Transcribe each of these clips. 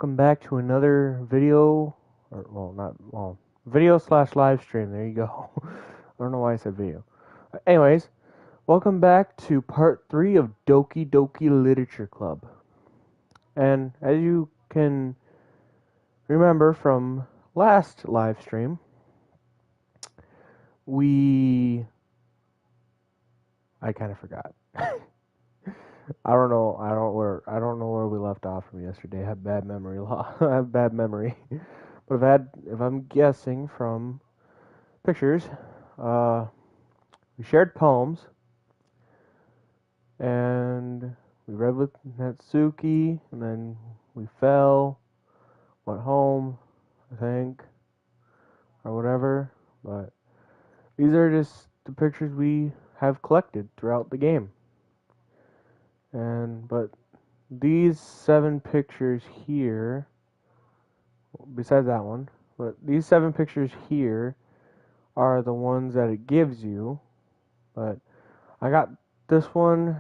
welcome back to another video, video slash live stream. There you go. I don't know why I said video. Anyways, welcome back to part 3 of Doki Doki Literature Club. And as you can remember from last live stream, I kind of forgot. I don't know where we left off from yesterday. I have bad memory I have bad memory. But if I'm guessing from pictures, we shared poems, and we read with Natsuki, and then we fell, went home, I think, or whatever. But these are just the pictures we have collected throughout the game. But these 7 pictures here, besides that one, but these 7 pictures here are the ones that it gives you. But I got this one,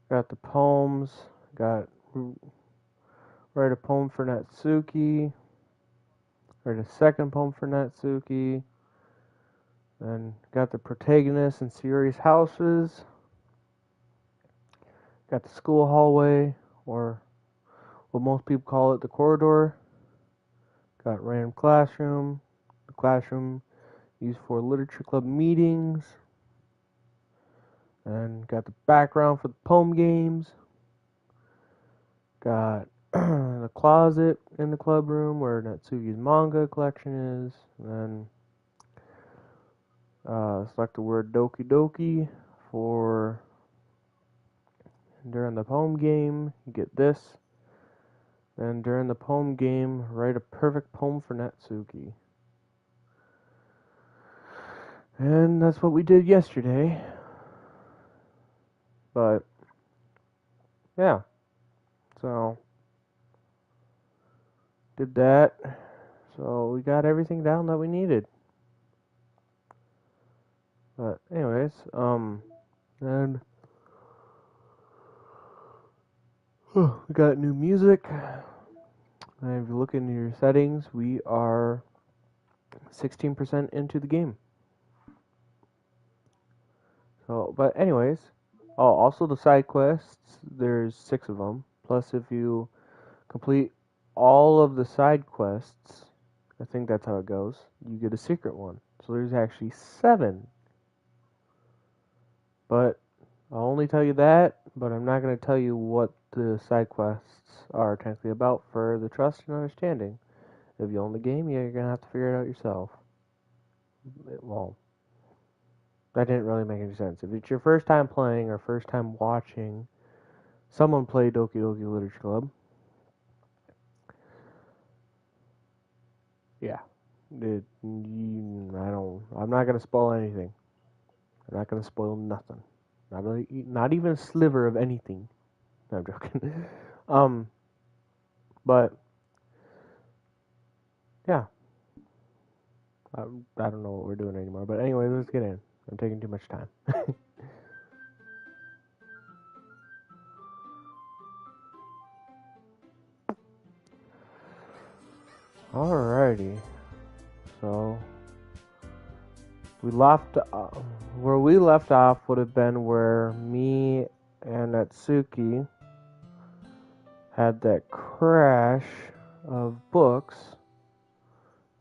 got the poems, got write a poem for Natsuki, write a second poem for Natsuki, and got the protagonist and Sayori's houses, got the school hallway, or what most people call it, the corridor, got random classroom, the classroom used for literature club meetings, and got the background for the poem games, got the closet in the club room where Natsuki's manga collection is, and then select the word Doki Doki for during the poem game, you get this. And during the poem game, write a perfect poem for Natsuki. And that's what we did yesterday. But, yeah. So, did that. So, we got everything down that we needed. But, anyways, and we got new music. And if you look into your settings, we are 16% into the game. So, but anyways, also the side quests, there's 6 of them. Plus, if you complete all of the side quests, I think that's how it goes, you get a secret one. So there's actually 7. But I'll only tell you that, but I'm not going to tell you what the side quests are technically about for the trust and understanding. If you own the game, you're going to have to figure it out yourself. Well, that didn't really make any sense. If it's your first time playing or first time watching someone play Doki Doki Literature Club, yeah, I'm not going to spoil anything. I'm not going to spoil nothing. Not even a sliver of anything. No, I'm joking. But yeah, I don't know what we're doing anymore. But anyway, let's get in. I'm taking too much time. Alrighty. So where we left off would have been where me and Natsuki had that crash of books,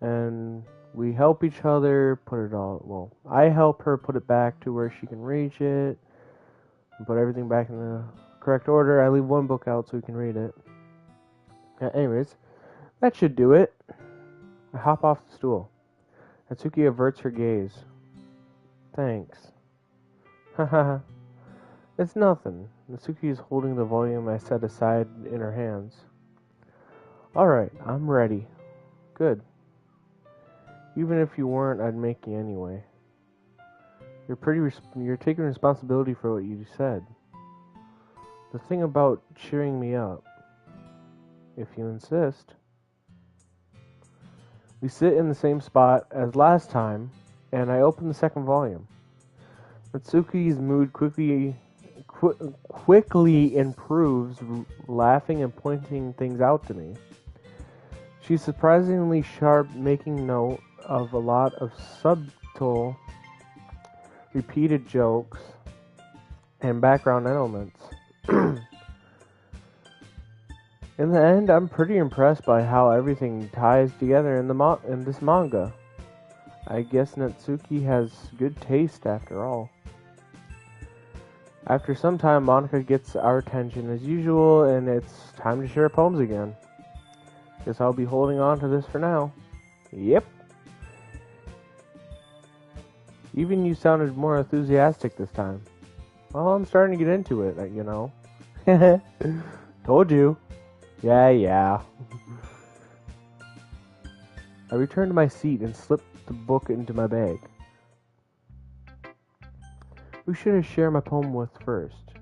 and we help each other put it all, well, I help her put it back to where she can reach it, and put everything back in the correct order. I leave one book out so we can read it. Anyways, that should do it. I hop off the stool. Natsuki averts her gaze. Thanks. Haha. It's nothing. Natsuki is holding the volume I set aside in her hands. Alright, I'm ready. Good. Even if you weren't, I'd make you anyway. You're taking responsibility for what you said. The thing about cheering me up, if you insist. We sit in the same spot as last time, and I open the second volume. Natsuki's mood quickly quickly improves, laughing and pointing things out to me. She's surprisingly sharp, making note of a lot of subtle, repeated jokes and background elements. In the end, I'm pretty impressed by how everything ties together in this manga. I guess Natsuki has good taste after all. After some time, Monica gets our attention as usual, and it's time to share poems again. Guess I'll be holding on to this for now. Yep. Even you sounded more enthusiastic this time. Well, I'm starting to get into it, you know. Told you. Yeah. I returned to my seat and slipped the book into my bag. Who should I share my poem with first?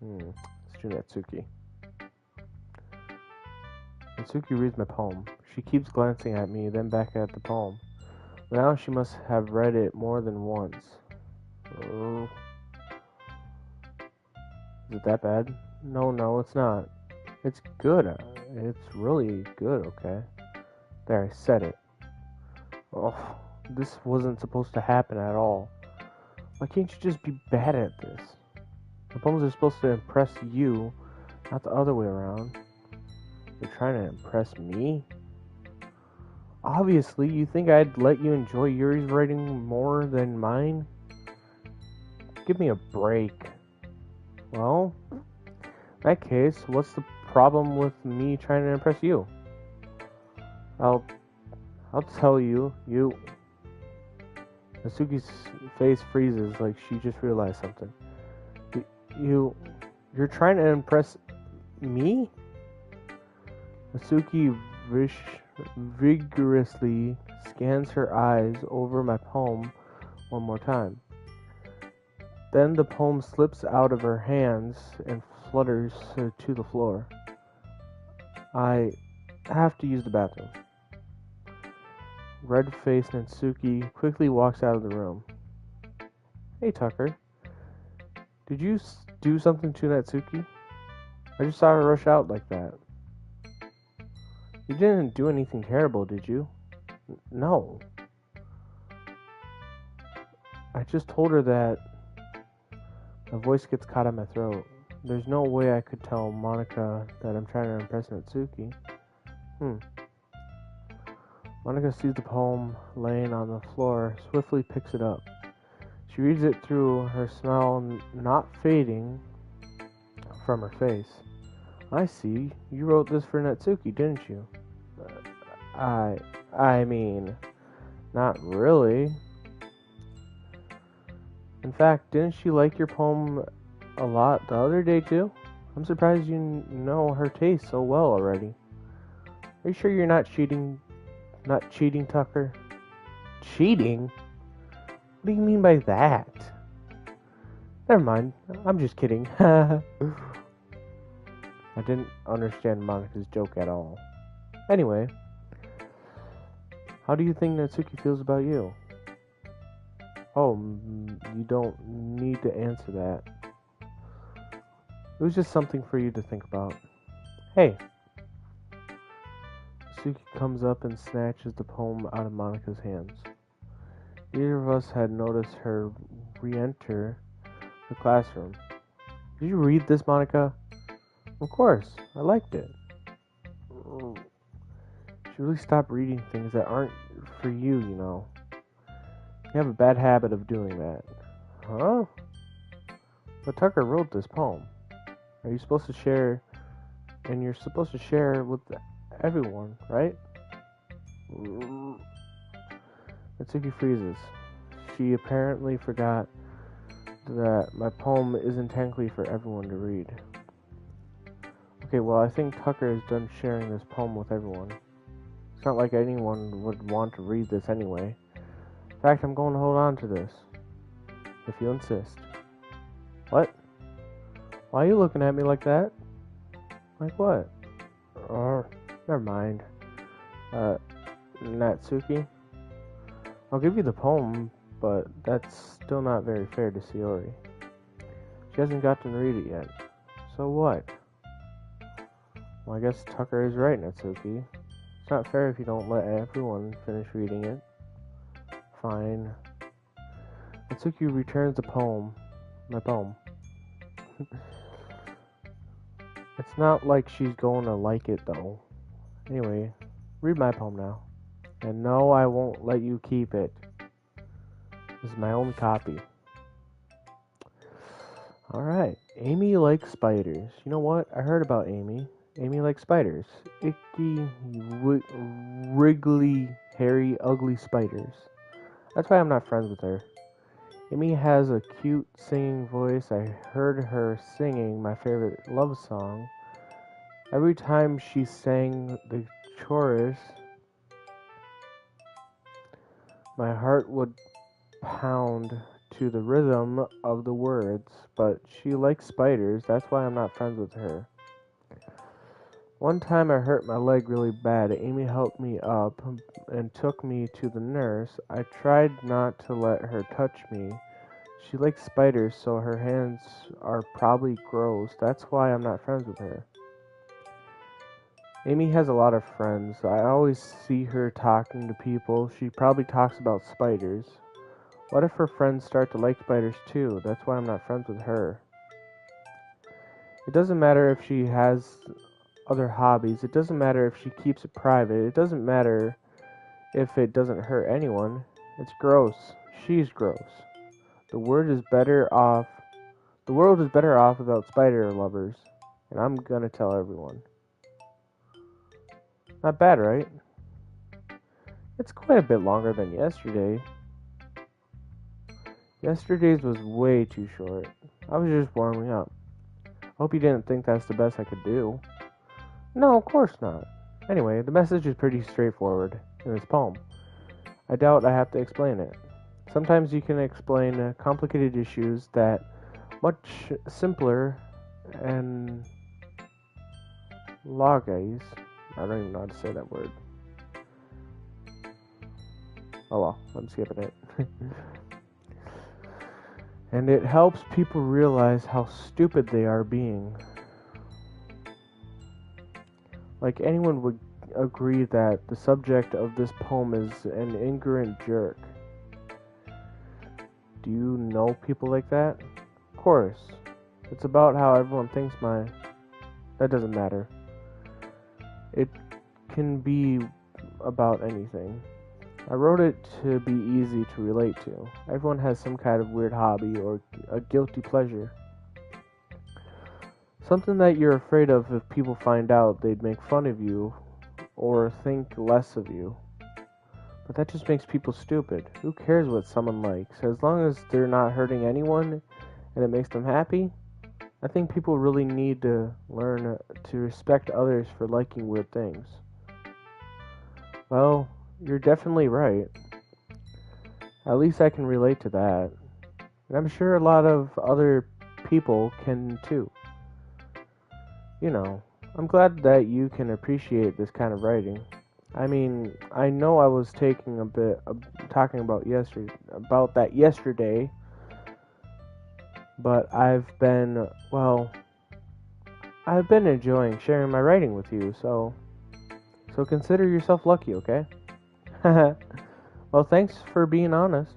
Let's do Natsuki. Natsuki reads my poem. She keeps glancing at me, then back at the poem. Now she must have read it more than once. Oh. Is it that bad? No, it's not. It's good. It's really good, okay? There, I said it. Oh, this wasn't supposed to happen at all. Why can't you just be bad at this? The poems are supposed to impress you, not the other way around. You're trying to impress me? Obviously, you think I'd let you enjoy Yuri's writing more than mine? Give me a break. Well, in that case, what's the problem with me trying to impress you? I'll tell you. Natsuki's face freezes like she just realized something. You're trying to impress me? Natsuki vigorously scans her eyes over my poem one more time. Then the poem slips out of her hands and flutters to the floor. I have to use the bathroom. Red-faced Natsuki quickly walks out of the room. Hey, Tucker. Did you do something to Natsuki? I just saw her rush out like that. You didn't do anything terrible, did you? No. I just told her that. My voice gets caught in my throat. There's no way I could tell Monica that I'm trying to impress Natsuki. Monica sees the poem laying on the floor, swiftly picks it up. She reads it through, her smile not fading from her face. I see. You wrote this for Natsuki, didn't you? I mean, not really. In fact, didn't she like your poem a lot the other day too? I'm surprised you know her taste so well already. Are you sure you're not cheating? Not cheating, Tucker? Cheating? What do you mean by that? Never mind. I'm just kidding. I didn't understand Monica's joke at all. Anyway, how do you think Natsuki feels about you? Oh, you don't need to answer that. It was just something for you to think about. Hey. Natsuki comes up and snatches the poem out of Monica's hands. Neither of us had noticed her re-enter the classroom. Did you read this, Monica? Of course, I liked it. You really stop reading things that aren't for you, you know. You have a bad habit of doing that. Huh? But Tucker wrote this poem. Are you supposed to share? And you're supposed to share with everyone, right? Natsuki freezes. She apparently forgot that my poem isn't technically for everyone to read. Okay, well, I think Tucker is done sharing this poem with everyone. It's not like anyone would want to read this anyway. In fact, I'm going to hold on to this. If you insist. What? Why are you looking at me like that? Like what? Never mind. Natsuki? I'll give you the poem, but that's still not very fair to Sayori. She hasn't gotten to read it yet. So what? Well, I guess Tucker is right, Natsuki. It's not fair if you don't let everyone finish reading it. Fine. Natsuki returns the poem. My poem. It's not like she's going to like it, though. Anyway, read my poem now. And no, I won't let you keep it. This is my own copy. Alright. Amy likes spiders. You know what? I heard about Amy. Amy likes spiders. Icky, wriggly, hairy, ugly spiders. That's why I'm not friends with her. Amy has a cute singing voice. I heard her singing my favorite love song. Every time she sang the chorus, my heart would pound to the rhythm of the words. But she likes spiders. That's why I'm not friends with her. One time I hurt my leg really bad. Amy helped me up and took me to the nurse. I tried not to let her touch me. She likes spiders, so her hands are probably gross. That's why I'm not friends with her. Amy has a lot of friends. I always see her talking to people. She probably talks about spiders. What if her friends start to like spiders too? That's why I'm not friends with her. It doesn't matter if she has other hobbies. It doesn't matter if she keeps it private. It doesn't matter if it doesn't hurt anyone. It's gross. She's gross. The world is better off without spider lovers. And I'm gonna tell everyone. Not bad, right? It's quite a bit longer than yesterday. Yesterday's was way too short. I was just warming up. I hope you didn't think that's the best I could do. No, of course not. Anyway, the message is pretty straightforward in this poem. I doubt I have to explain it. Sometimes you can explain complicated issues that much simpler and logais. I don't even know how to say that word. Oh well, I'm skipping it. And it helps people realize how stupid they are being. Like anyone would agree that the subject of this poem is an ignorant jerk. Do you know people like that? Of course. It's about how everyone thinks That doesn't matter. It can be about anything. I wrote it to be easy to relate to. Everyone has some kind of weird hobby or a guilty pleasure. Something that you're afraid of if people find out they'd make fun of you or think less of you. But that just makes people stupid. Who cares what someone likes? As long as they're not hurting anyone and it makes them happy, I think people really need to learn to respect others for liking weird things. Well, you're definitely right. At least I can relate to that. And I'm sure a lot of other people can too. You know, I'm glad that you can appreciate this kind of writing. I mean, I know I was talking about that yesterday, but I've been enjoying sharing my writing with you, so consider yourself lucky, okay? Well, thanks for being honest.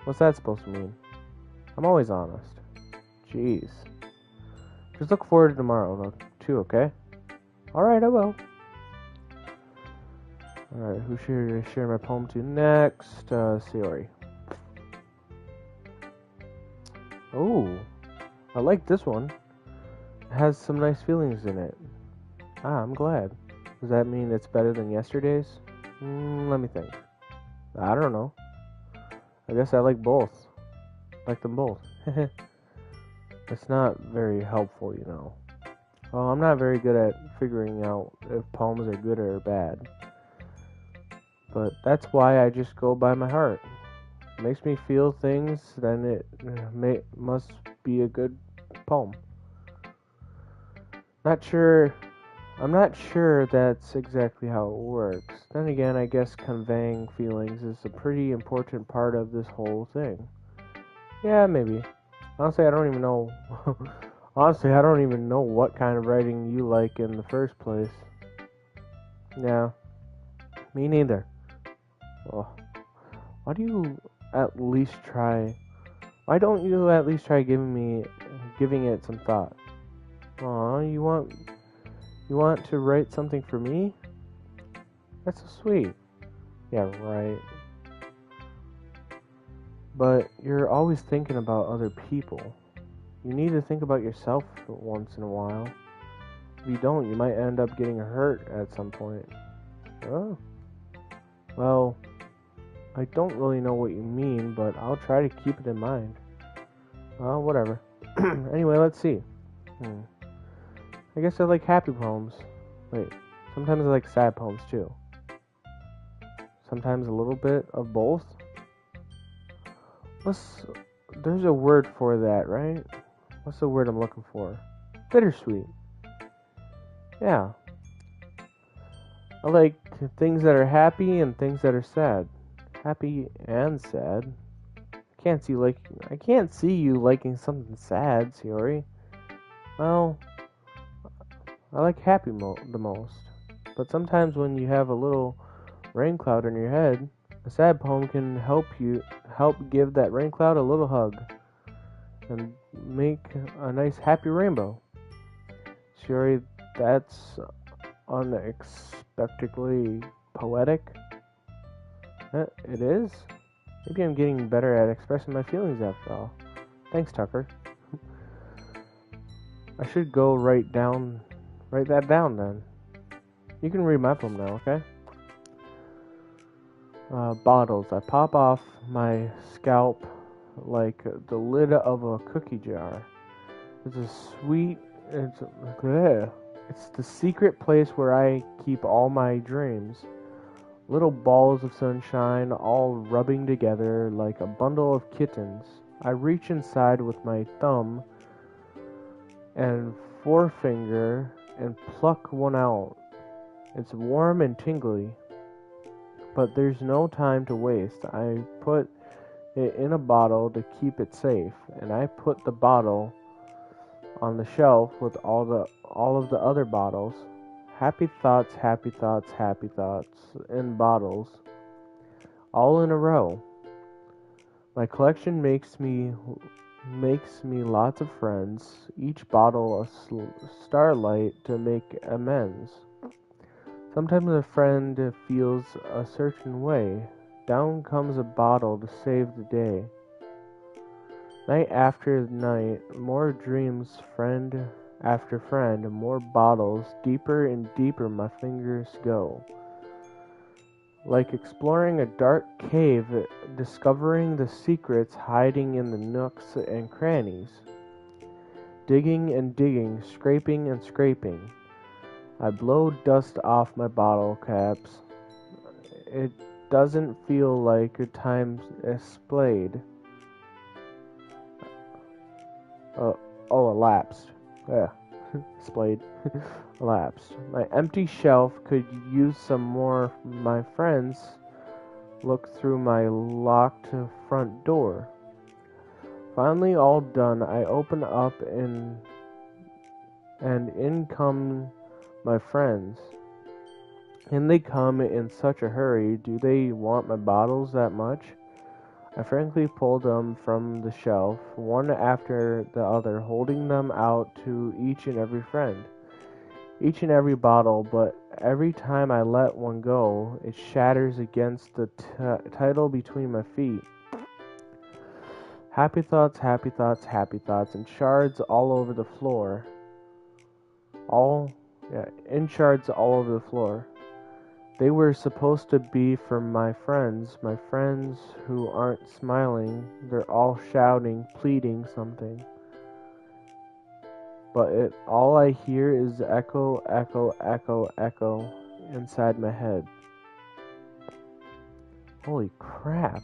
What's that supposed to mean? I'm always honest. Jeez. Just look forward to tomorrow, too, okay? Alright, I will. Alright, who should I share my poem to next? Sayori. Oh, I like this one. It has some nice feelings in it. I'm glad. Does that mean it's better than yesterday's? Let me think. I don't know. I guess I like both. Like them both. It's not very helpful, you know. Well, I'm not very good at figuring out if poems are good or bad. But that's why I just go by my heart. It makes me feel things, then it must be a good poem. I'm not sure that's exactly how it works. Then again, I guess conveying feelings is a pretty important part of this whole thing. Yeah, maybe. Honestly, I don't even know. Honestly, I don't even know what kind of writing you like in the first place. Yeah, me neither. Well, why do you at least try? Why don't you at least try giving it some thought? Aw, you want to write something for me? That's so sweet. Yeah, right. But you're always thinking about other people. You need to think about yourself once in a while. If you don't, you might end up getting hurt at some point. Oh, well, I don't really know what you mean, but I'll try to keep it in mind. Well, whatever. Anyway, let's see. I guess I like happy poems. Wait, sometimes I like sad poems too. Sometimes a little bit of both. There's a word for that, right? What's the word I'm looking for? Bittersweet. Yeah. I like things that are happy and things that are sad. Happy and sad. I can't see you liking something sad, Siori. Well, I like happy the most. But sometimes when you have a little rain cloud in your head, a sad poem can help give that rain cloud a little hug and make a nice happy rainbow. Sure, that's unexpectedly poetic. It is? Maybe I'm getting better at expressing my feelings after all. Thanks, Tucker. I should go write that down then. You can read my poem now, okay? Bottles. I pop off my scalp like the lid of a cookie jar. It's it's the secret place where I keep all my dreams. Little balls of sunshine all rubbing together like a bundle of kittens. I reach inside with my thumb and forefinger and pluck one out. It's warm and tingly. But there's no time to waste. I put it in a bottle to keep it safe, and I put the bottle on the shelf with all of the other bottles. Happy thoughts, happy thoughts, happy thoughts in bottles, all in a row. My collection makes me lots of friends. Each bottle a starlight to make amends. Sometimes a friend feels a certain way. Down comes a bottle to save the day. Night after night, more dreams, friend after friend, more bottles, deeper and deeper my fingers go. Like exploring a dark cave, discovering the secrets hiding in the nooks and crannies. Digging and digging, scraping and scraping. I blow dust off my bottle caps. It doesn't feel like a time splayed. Elapsed. Yeah, splayed. Elapsed. My empty shelf could use some more. My friends look through my locked front door. Finally all done, I open up and in come my friends. And they come in such a hurry. Do they want my bottles that much? I frankly pulled them from the shelf, one after the other, holding them out to each and every friend. Each and every bottle, but every time I let one go, it shatters against the title between my feet. Happy thoughts, happy thoughts, happy thoughts, and shards all over the floor. In shards all over the floor. They were supposed to be for my friends who aren't smiling. They're all shouting, pleading something. But all I hear is echo, echo, echo, echo inside my head. Holy crap.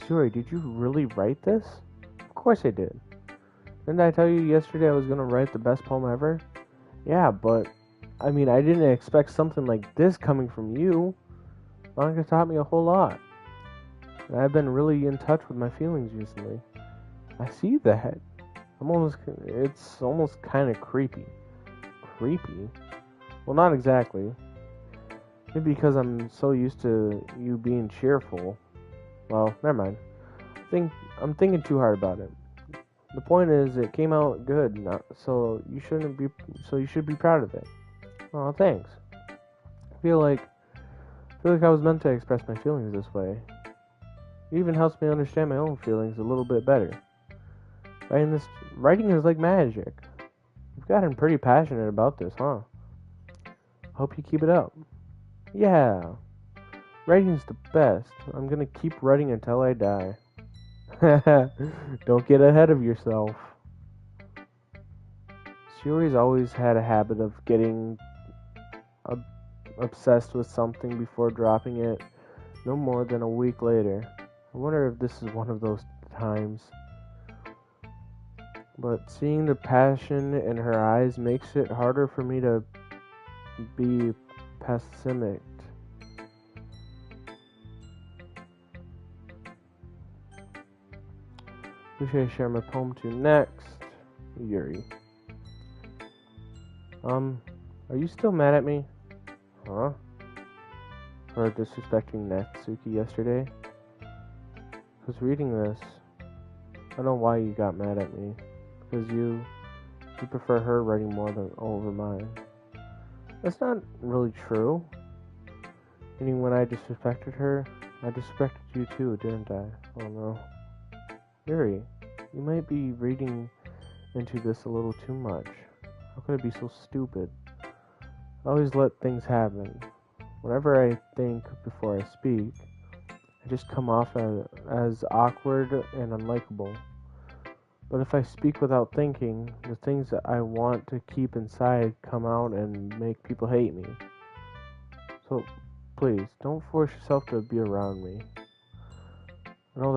Suri, did you really write this? Of course I did. Didn't I tell you yesterday I was going to write the best poem ever? Yeah, but I mean, I didn't expect something like this coming from you. Monica taught me a whole lot. And I've been really in touch with my feelings recently. I see that. It's almost kind of creepy. Creepy? Well, not exactly. Maybe because I'm so used to you being cheerful. Well, never mind. I'm thinking too hard about it. The point is, it came out good, so you should be proud of it. Oh, thanks. I feel like I was meant to express my feelings this way. It even helps me understand my own feelings a little bit better. Writing is like magic. You've gotten pretty passionate about this, huh? Hope you keep it up. Yeah, writing's the best. I'm gonna keep writing until I die. Don't get ahead of yourself. Shiori's always had a habit of getting obsessed with something before dropping it no more than a week later. I wonder if this is one of those times. But seeing the passion in her eyes makes it harder for me to be pessimistic. Who should I share my poem to next? Yuri. Are you still mad at me? Huh? For disrespecting Natsuki yesterday? I was reading this. I don't know why you got mad at me. Because you prefer her writing more than over mine. That's not really true. Meaning when I disrespected her, I disrespected you too, didn't I? Oh no. Yuri, you might be reading into this a little too much. How could I be so stupid? I always let things happen. Whenever I think before I speak, I just come off as awkward and unlikable. But if I speak without thinking, the things that I want to keep inside come out and make people hate me. So, please, don't force yourself to be around me. I know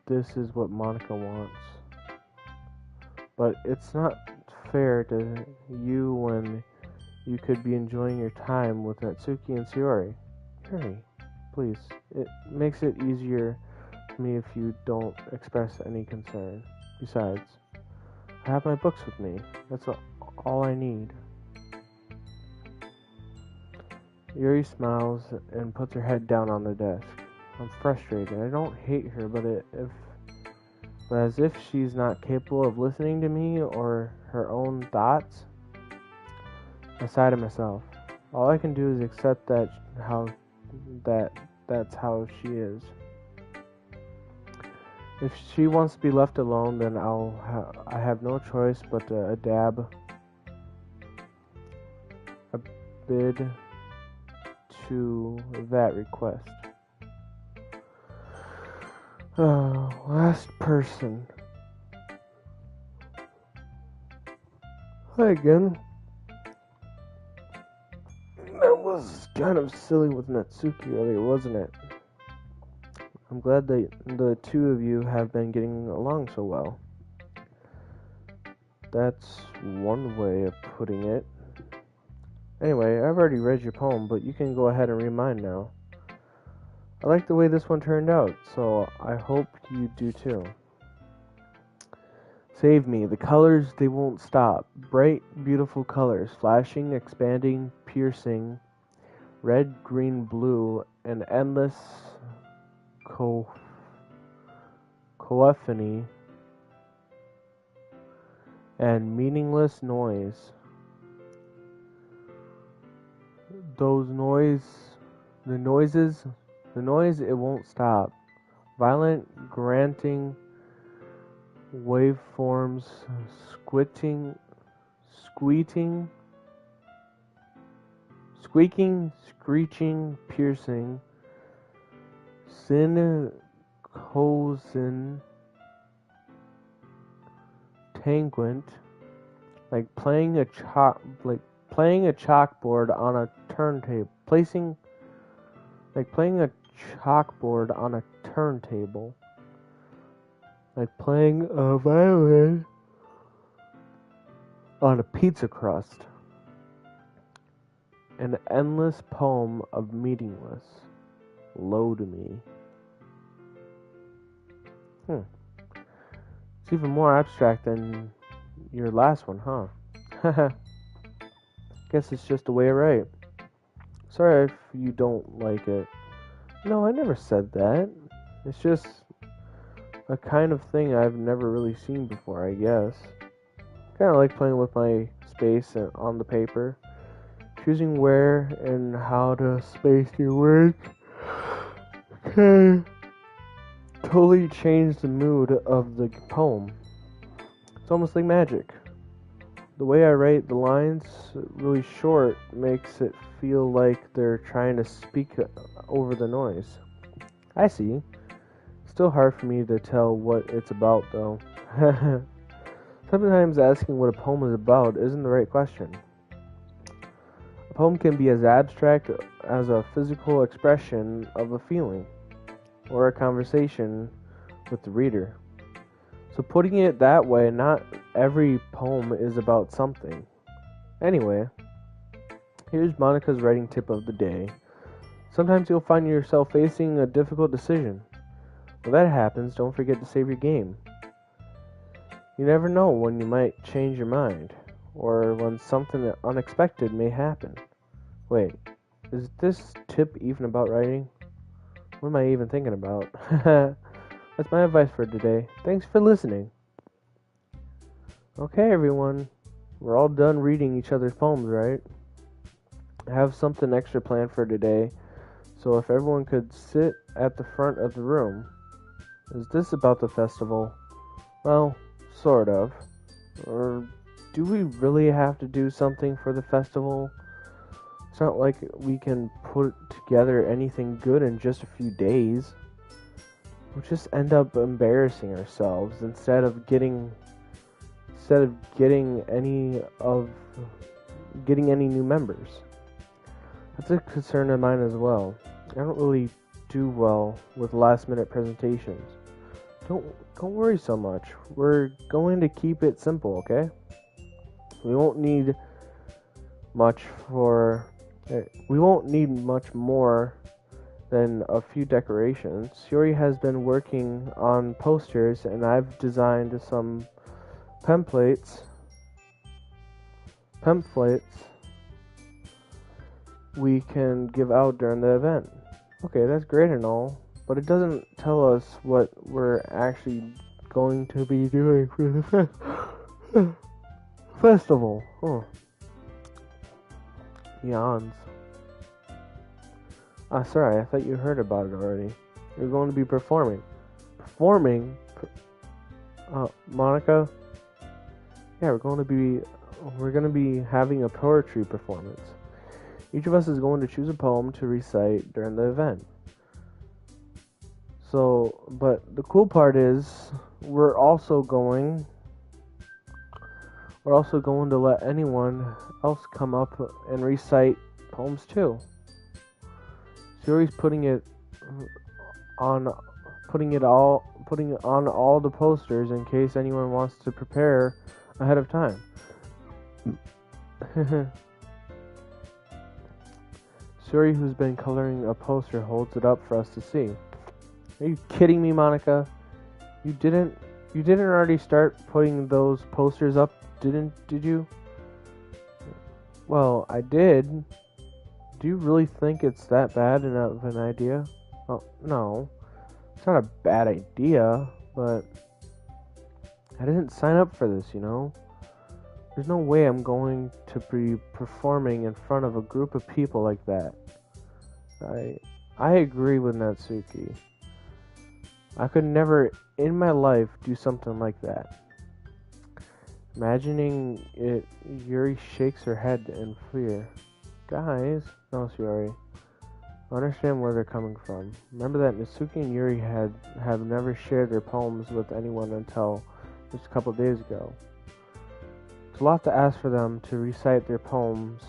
this is what Monica wants. But it's not fair to you when you could be enjoying your time with Natsuki and Shiori. Yuri, please. It makes it easier for me if you don't express any concern. Besides, I have my books with me. That's all I need. Yuri smiles and puts her head down on the desk. I'm frustrated. I don't hate her, but as if she's not capable of listening to me or her own thoughts. I sigh to myself. All I can do is accept that's how she is. If she wants to be left alone, then I have no choice but to bid to that request. Last person. Hi again. That was kind of silly with Natsuki earlier, wasn't it? I'm glad that the two of you have been getting along so well. That's one way of putting it. Anyway, I've already read your poem, but you can go ahead and read mine now. I like the way this one turned out, so I hope you do too. Save me. The colors, they won't stop. Bright, beautiful colors, flashing, expanding, piercing, red, green, blue, an endless cacophony and meaningless noise. The noise, it won't stop. Violent, granting waveforms, squeaking, screeching, piercing, cousin, tangent, like playing a chalkboard on a turntable, playing a chalkboard on a turntable, like playing a violin on a pizza crust. An endless poem of meaningless. Load me. It's even more abstract than your last one, huh? Haha. Guess it's just the way I write. Sorry if you don't like it. No, I never said that. It's just a kind of thing I've never really seen before, I guess. Kind of like playing with my space on the paper. Choosing where and how to space your words can totally change the mood of the poem. It's almost like magic. The way I write the lines really short makes it feel like they're trying to speak over the noise. I see. Still hard for me to tell what it's about, though. Sometimes asking what a poem is about isn't the right question. A poem can be as abstract as a physical expression of a feeling, or a conversation with the reader. So putting it that way, not every poem is about something. Anyway, here's Monica's writing tip of the day. Sometimes you'll find yourself facing a difficult decision. When that happens, don't forget to save your game. You never know when you might change your mind, or when something unexpected may happen. Wait, is this tip even about writing? What am I even thinking about? That's my advice for today. Thanks for listening. Okay, everyone. We're all done reading each other's poems, right? I have something extra planned for today, so if everyone could sit at the front of the room. Is this about the festival? Well, sort of. Or do we really have to do something for the festival? It's not like we can put together anything good in just a few days. We'll just end up embarrassing ourselves instead of getting any new members. That's a concern of mine as well. I don't really do well with last minute presentations. Don't worry so much. We're going to keep it simple, okay? We won't need much more than a few decorations. Yuri has been working on posters, and I've designed some pamphlets we can give out during the event. Okay, that's great and all, but it doesn't tell us what we're actually going to be doing for the festival. Oh. Yawns. Sorry, I thought you heard about it already. You're going to be performing. Performing? Monica? Yeah, we're going to be having a poetry performance. Each of us is going to choose a poem to recite during the event. So, but the cool part is we're also going to let anyone else come up and recite poems too. Suri's putting it on all the posters in case anyone wants to prepare ahead of time. Suri, who's been coloring a poster, holds it up for us to see. Are you kidding me, Monica? You didn't already start putting those posters up, did you? Well, I did. Do you really think it's that bad of an idea? Oh, no. It's not a bad idea, but I didn't sign up for this, you know? There's no way I'm going to be performing in front of a group of people like that. I agree with Natsuki. I could never in my life do something like that. Imagining it, Yuri shakes her head in fear. Guys, no, Yuri. I understand where they're coming from. Remember that Natsuki and Yuri have never shared their poems with anyone until just a couple of days ago. It's a lot to ask for them to recite their poems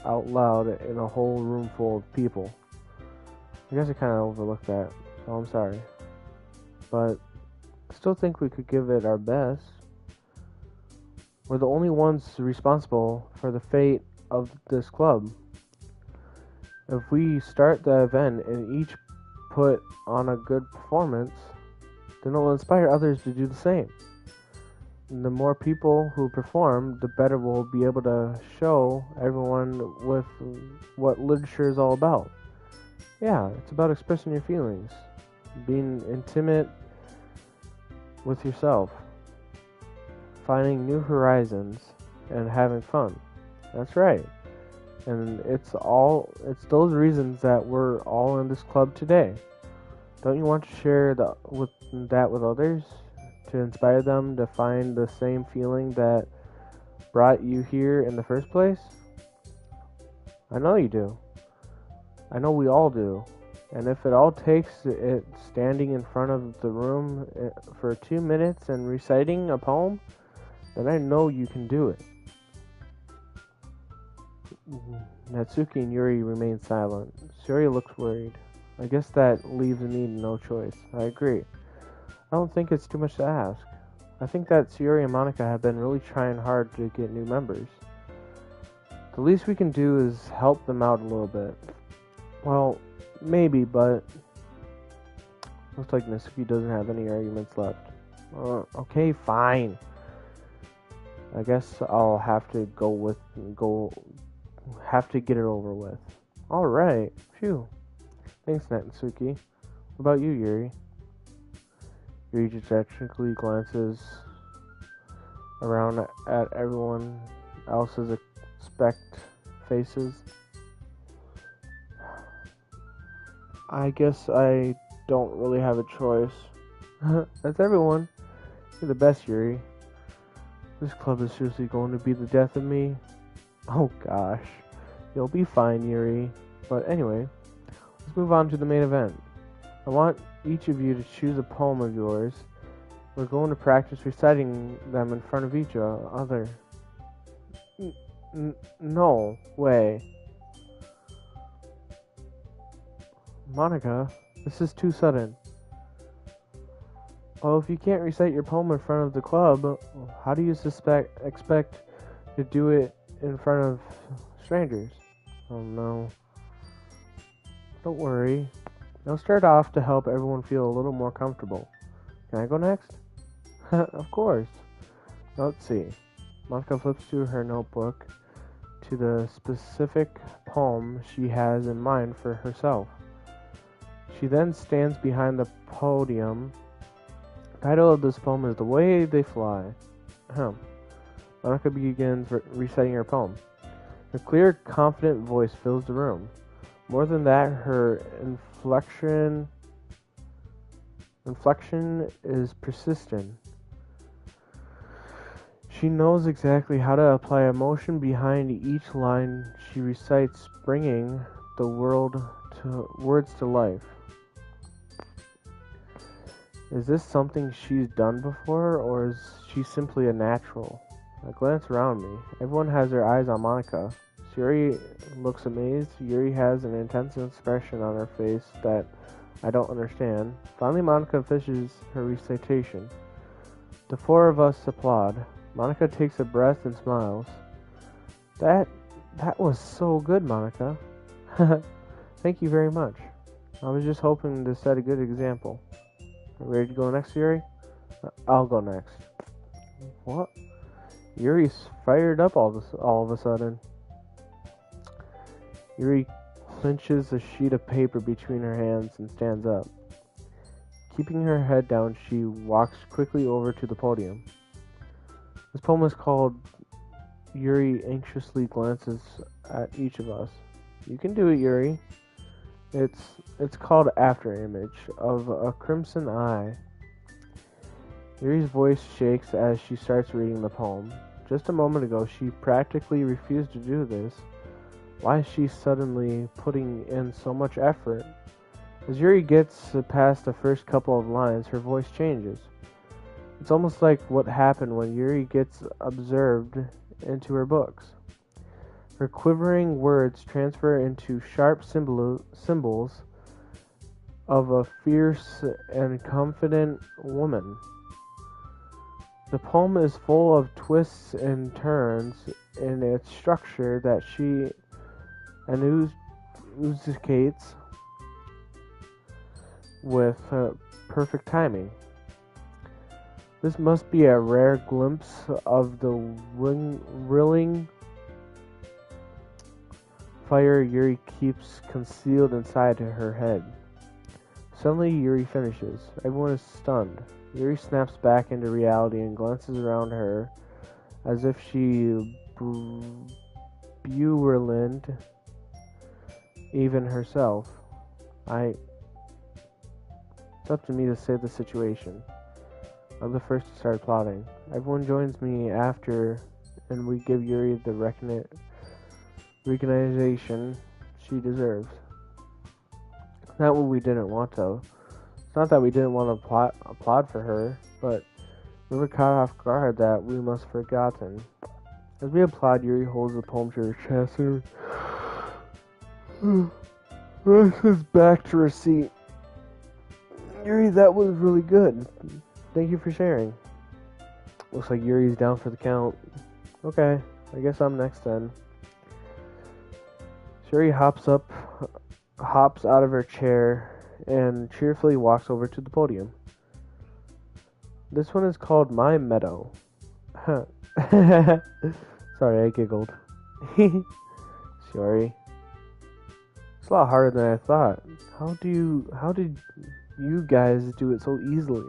out loud in a whole room full of people. I guess I kind of overlooked that, so I'm sorry. But I still think we could give it our best. We're the only ones responsible for the fate of this club. If we start the event and each put on a good performance, then it'll inspire others to do the same. the more people who perform, the better we'll be able to show everyone with what literature is all about. Yeah, it's about expressing your feelings, being intimate with yourself, finding new horizons, and having fun. That's right. And it's those reasons that we're all in this club today. Don't you want to share that with others, to inspire them to find the same feeling that brought you here in the first place? I know you do. I know we all do. And if it all takes it standing in front of the room for 2 minutes and reciting a poem, then I know you can do it. Natsuki and Yuri remain silent. Sayori looks worried. I guess that leaves me no choice. I agree. I don't think it's too much to ask. I think that Sayori and Monica have been really trying hard to get new members. The least we can do is help them out a little bit. Well, maybe, but looks like Natsuki doesn't have any arguments left. Okay, fine. I guess I'll have to have to get it over with. Alright, phew. Thanks, Natsuki. What about you, Yuri? Yuri dejectedly glances around at everyone else's expect faces. I guess I don't really have a choice. That's everyone. You're the best, Yuri. This club is seriously going to be the death of me. Oh gosh. You'll be fine, Yuri. But anyway, let's move on to the main event. I want each of you to choose a poem of yours. We're going to practice reciting them in front of each other. No way. Monica, this is too sudden. Well, if you can't recite your poem in front of the club, how do you expect to do it in front of strangers? Oh no. Don't worry. I'll start off to help everyone feel a little more comfortable. Can I go next? Of course. Let's see. Monica flips through her notebook to the specific poem she has in mind for herself. She then stands behind the podium. The title of this poem is The Way They Fly. Monica begins reciting her poem. Her clear, confident voice fills the room. More than that, her inflection is persistent. She knows exactly how to apply emotion behind each line she recites, bringing the words to life. Is this something she's done before, or is she simply a natural? I glance around me. Everyone has their eyes on Monica. Sayori looks amazed. Yuri has an intense expression on her face that I don't understand. Finally, Monica finishes her recitation. The four of us applaud. Monica takes a breath and smiles. That was so good, Monica. Thank you very much. I was just hoping to set a good example. Ready to go next, Yuri? I'll go next. What? Yuri's fired up all of a sudden. Yuri clenches a sheet of paper between her hands and stands up. Keeping her head down, she walks quickly over to the podium. This poem is called Yuri Anxiously Glances at Each of Us. You can do it, Yuri. It's called Afterimage of a Crimson Eye. Yuri's voice shakes as she starts reading the poem. Just a moment ago, she practically refused to do this. Why is she suddenly putting in so much effort? As Yuri gets past the first couple of lines, her voice changes. It's almost like what happened when Yuri gets absorbed into her books. Her quivering words transfer into sharp symbols of a fierce and confident woman. The poem is full of twists and turns in its structure that she enunciates with perfect timing. This must be a rare glimpse of the rilling fire Yuri keeps concealed inside her head. Suddenly, Yuri finishes. Everyone is stunned. Yuri snaps back into reality and glances around her as if she Buerland even herself. It's up to me to save the situation. I'm the first to start plotting. Everyone joins me after, and we give Yuri the recognition she deserves. Not what we didn't want, though. It's not that we didn't want to applaud for her, but we were caught off guard that we must have forgotten. As we applaud, Yuri holds the poem to her chest and rushes back to her seat. Yuri, that was really good. Thank you for sharing. Looks like Yuri's down for the count. Okay, I guess I'm next then. Yuri hops out of her chair and cheerfully walks over to the podium. This one is called My Meadow. Sorry, I giggled. Sorry. It's a lot harder than I thought. How did you guys do it so easily?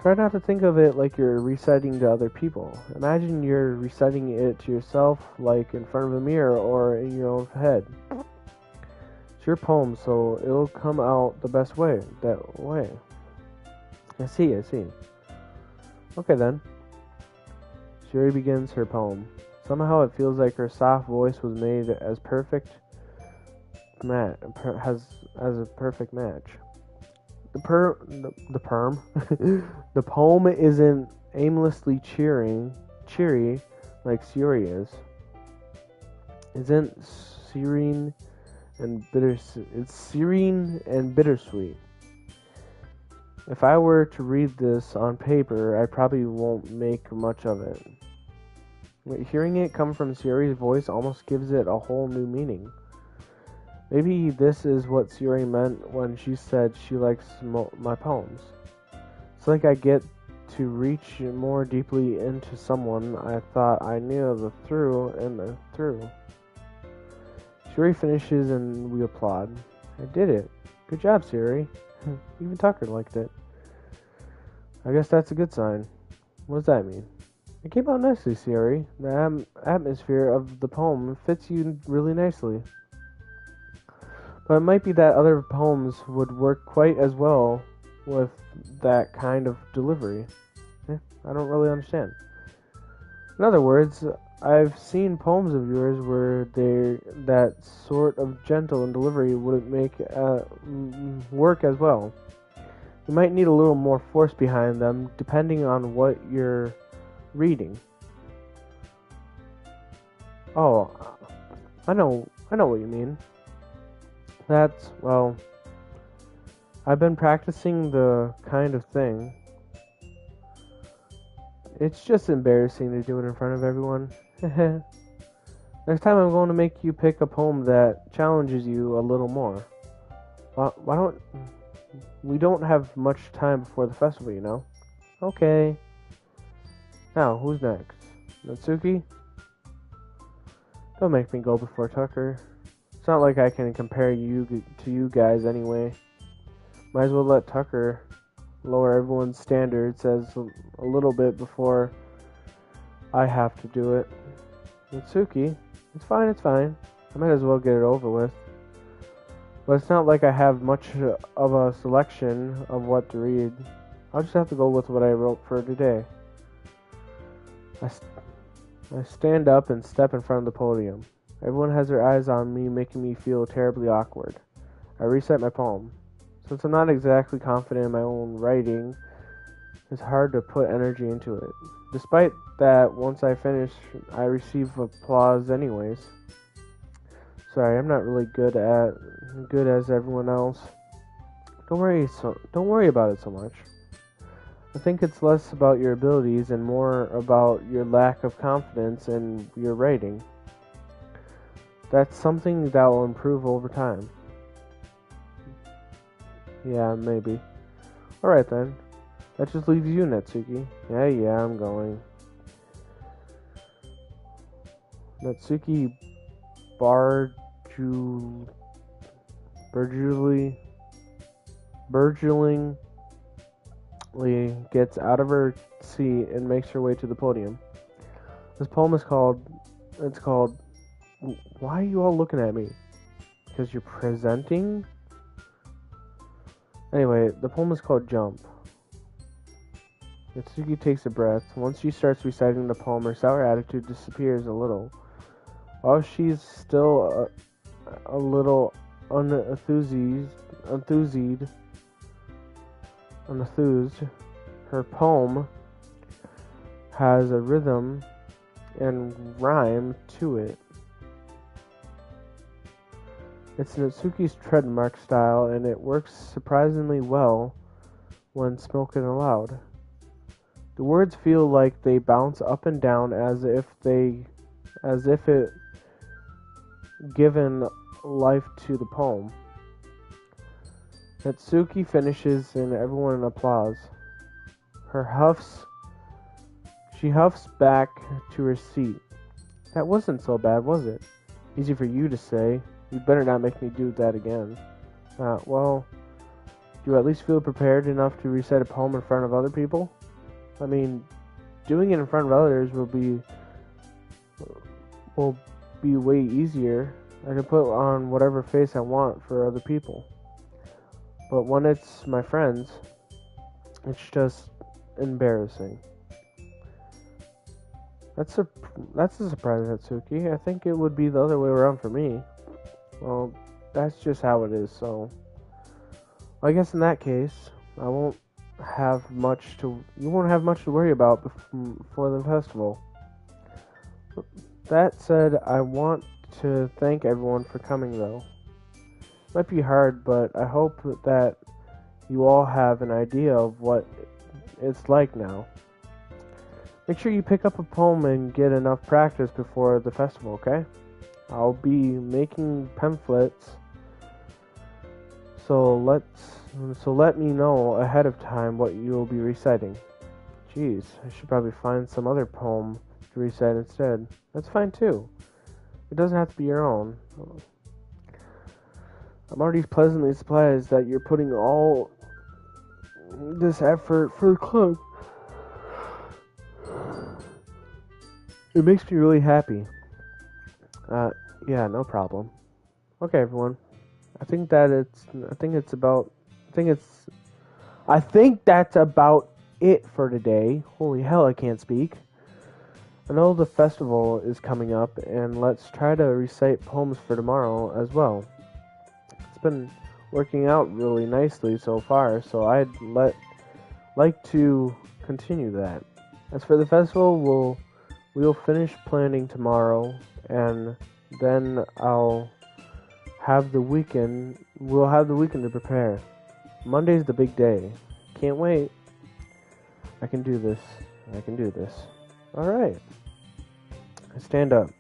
Try not to think of it like you're reciting to other people. Imagine you're reciting it to yourself, like in front of a mirror or in your own head. It's your poem, so it'll come out the best way. That way. I see. Okay then. Shuri begins her poem. Somehow it feels like her soft voice was made as perfect as a perfect match. The poem isn't aimlessly cheery like Shuri is. Isn't serene and it's serene and bittersweet. If I were to read this on paper, I probably won't make much of it. Hearing it come from Shuri's voice almost gives it a whole new meaning. Maybe this is what Shuri meant when she said she likes my poems. It's like I get to reach more deeply into someone I thought I knew the through and the through. Shuri finishes and we applaud. I did it. Good job, Shuri. Even Tucker liked it. I guess that's a good sign. What does that mean? It came out nicely, Shuri. The atmosphere of the poem fits you really nicely. But it might be that other poems would work quite as well with that kind of delivery. I don't really understand. In other words, I've seen poems of yours where that sort of gentle and delivery wouldn't make work as well. You might need a little more force behind them, depending on what you're reading. Oh, I know what you mean. I've been practicing the kind of thing. It's just embarrassing to do it in front of everyone. Next time I'm going to make you pick a poem that challenges you a little more. We don't have much time before the festival, you know? Okay. Now, who's next? Natsuki? Don't make me go before Tucker. It's not like I can compare you to you guys anyway. Might as well let Tucker lower everyone's standards a little bit before I have to do it. Natsuki, it's fine. I might as well get it over with. But it's not like I have much of a selection of what to read. I'll just have to go with what I wrote for today. I stand up and step in front of the podium. Everyone has their eyes on me, making me feel terribly awkward. I recite my poem. Since I'm not exactly confident in my own writing, it's hard to put energy into it. Despite that, once I finish, I receive applause anyways. Sorry, I'm not really good as everyone else. Don't worry about it so much. I think it's less about your abilities and more about your lack of confidence in your writing. That's something that will improve over time. Yeah, maybe. Alright then. That just leaves you, Natsuki. Yeah, I'm going. Natsuki burgeoningly gets out of her seat and makes her way to the podium. This poem is called, Why are you all looking at me? Because you're presenting? Anyway, the poem is called Jump. Natsuki takes a breath. Once she starts reciting the poem, her sour attitude disappears a little. While she's still a little unenthused, her poem has a rhythm and rhyme to it. It's Natsuki's trademark style, and it works surprisingly well when spoken aloud. The words feel like they bounce up and down as if it given life to the poem. Natsuki finishes and everyone applauds. She huffs back to her seat. That wasn't so bad, was it? Easy for you to say. You'd better not make me do that again. Well, do you at least feel prepared enough to recite a poem in front of other people? I mean, doing it in front of others will be way easier. I can put on whatever face I want for other people. But when it's my friends, it's just embarrassing. That's a surprise, Natsuki. I think it would be the other way around for me. Well, that's just how it is, so I guess in that case, you won't have much to worry about for the festival. That said, I want to thank everyone for coming, though. It might be hard, but I hope that you all have an idea of what it's like now. Make sure you pick up a poem and get enough practice before the festival, okay? I'll be making pamphlets, so let me know ahead of time what you'll be reciting. Jeez, I should probably find some other poem to recite instead. That's fine too. It doesn't have to be your own. I'm already pleasantly surprised that you're putting all this effort for the club. It makes me really happy. Yeah, no problem. Okay, everyone. I think that's about it for today. Holy hell, I can't speak. I know the festival is coming up, and let's try to recite poems for tomorrow as well. It's been working out really nicely so far, so I'd like to continue that. As for the festival, we'll finish planning tomorrow, and then we'll have the weekend to prepare. Monday's the big day. Can't wait. I can do this. Alright. I stand up.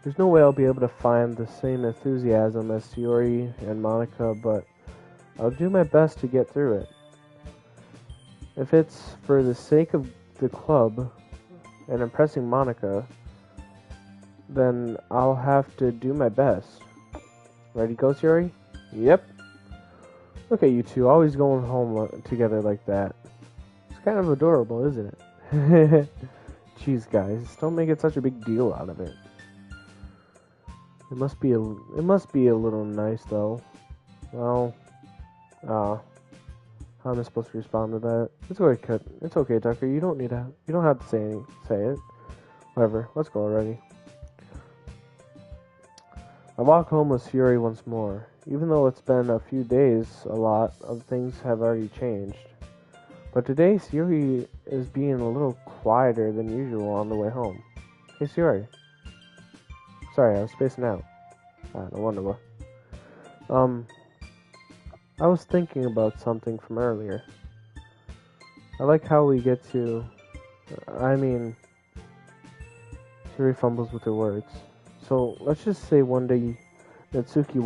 There's no way I'll be able to find the same enthusiasm as Sayori and Monica, but I'll do my best to get through it. If it's for the sake of the club and impressing Monica, then I'll have to do my best. Ready to go, Sayori? Yep. Look at you two, always going home together like that. It's kind of adorable, isn't it? Jeez, guys, don't make it such a big deal out of it. It must be a little nice, though. Well, how am I supposed to respond to that? It's okay, Tucker. You don't have to say it. Whatever. Let's go already. I walk home with Fury once more. Even though it's been a few days, a lot of things have already changed. But today, Fury is being a little quieter than usual on the way home. Hey, Fury. Sorry, I was spacing out. No wonder why. I was thinking about something from earlier. I like how we get to... Fury fumbles with her words. So, let's just say one day Natsuki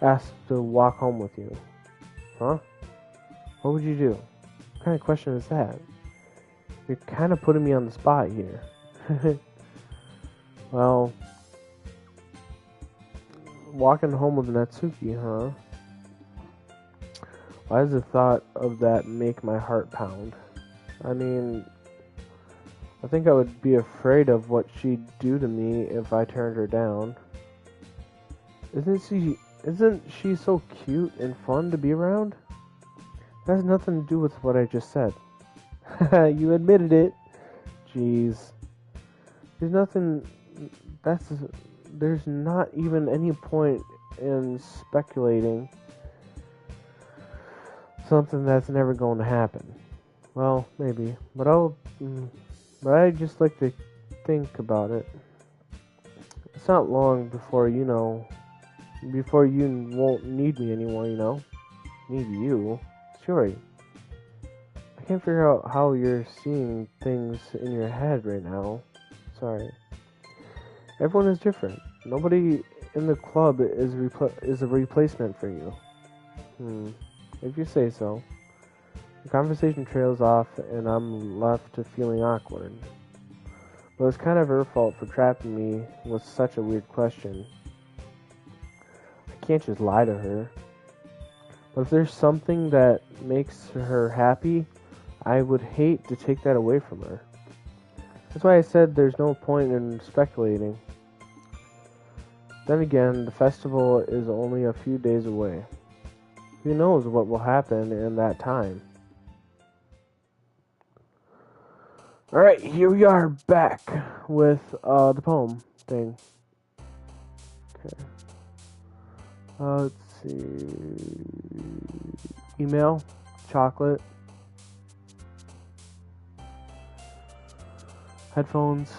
asked to walk home with you. Huh? What would you do? What kind of question is that? You're kind of putting me on the spot here. Well, walking home with Natsuki, huh? Why does the thought of that make my heart pound? I mean, I think I would be afraid of what she'd do to me if I turned her down. Isn't she so cute and fun to be around? That has nothing to do with what I just said. You admitted it. Jeez. There's not even any point in speculating something that's never going to happen. Well, maybe, but I just like to think about it. It's not long before you won't need me anymore, Need you? Sure. I can't figure out how you're seeing things in your head right now. Sorry. Everyone is different. Nobody in the club is a replacement for you. If you say so. The conversation trails off and I'm left to feeling awkward. But it's kind of her fault for trapping me with such a weird question. I can't just lie to her. But if there's something that makes her happy, I would hate to take that away from her. That's why I said there's no point in speculating. Then again, the festival is only a few days away. Who knows what will happen in that time? Alright, here we are back with the poem thing. Okay. Let's see. Email, chocolate, headphones,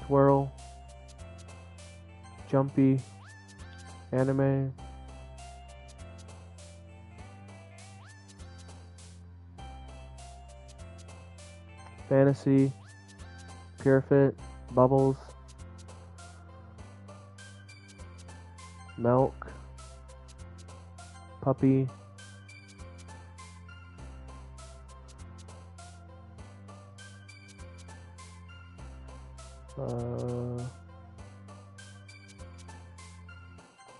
twirl, jumpy, anime, fantasy, pure fit, bubbles, milk, puppy,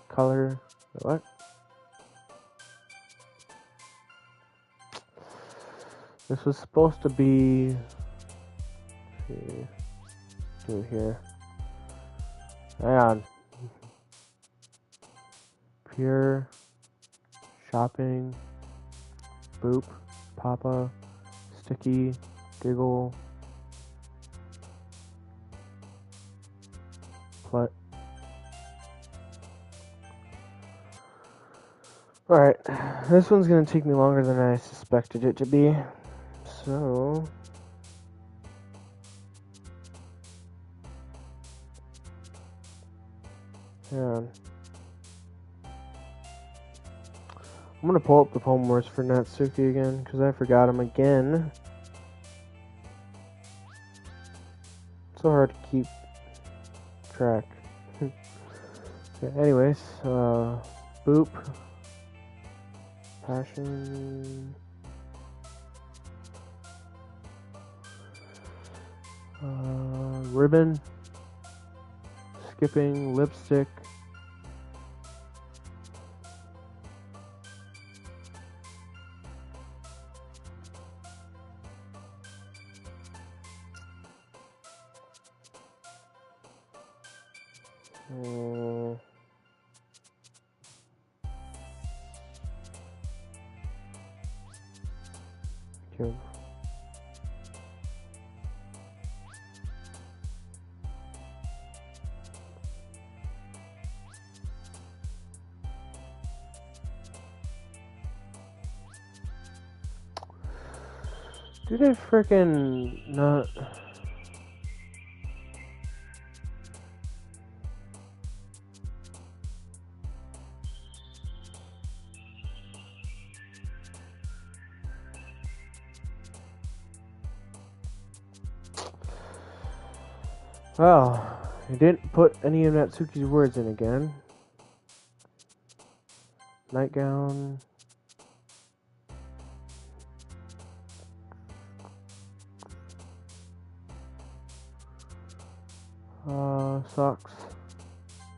color, what? This was supposed to be, let's see, do here, hang on, pure, shopping, boop, papa, sticky, giggle, plut. Alright, this one's gonna take me longer than I suspected it to be, so yeah. I'm gonna pull up the poem words for Natsuki again, because I forgot them again. So hard to keep track. Okay, anyways, boop. Passion. Ribbon. Skipping. Lipstick. Cube. Did I frickin' not? Well, I didn't put any of Natsuki's words in again. Nightgown, Socks,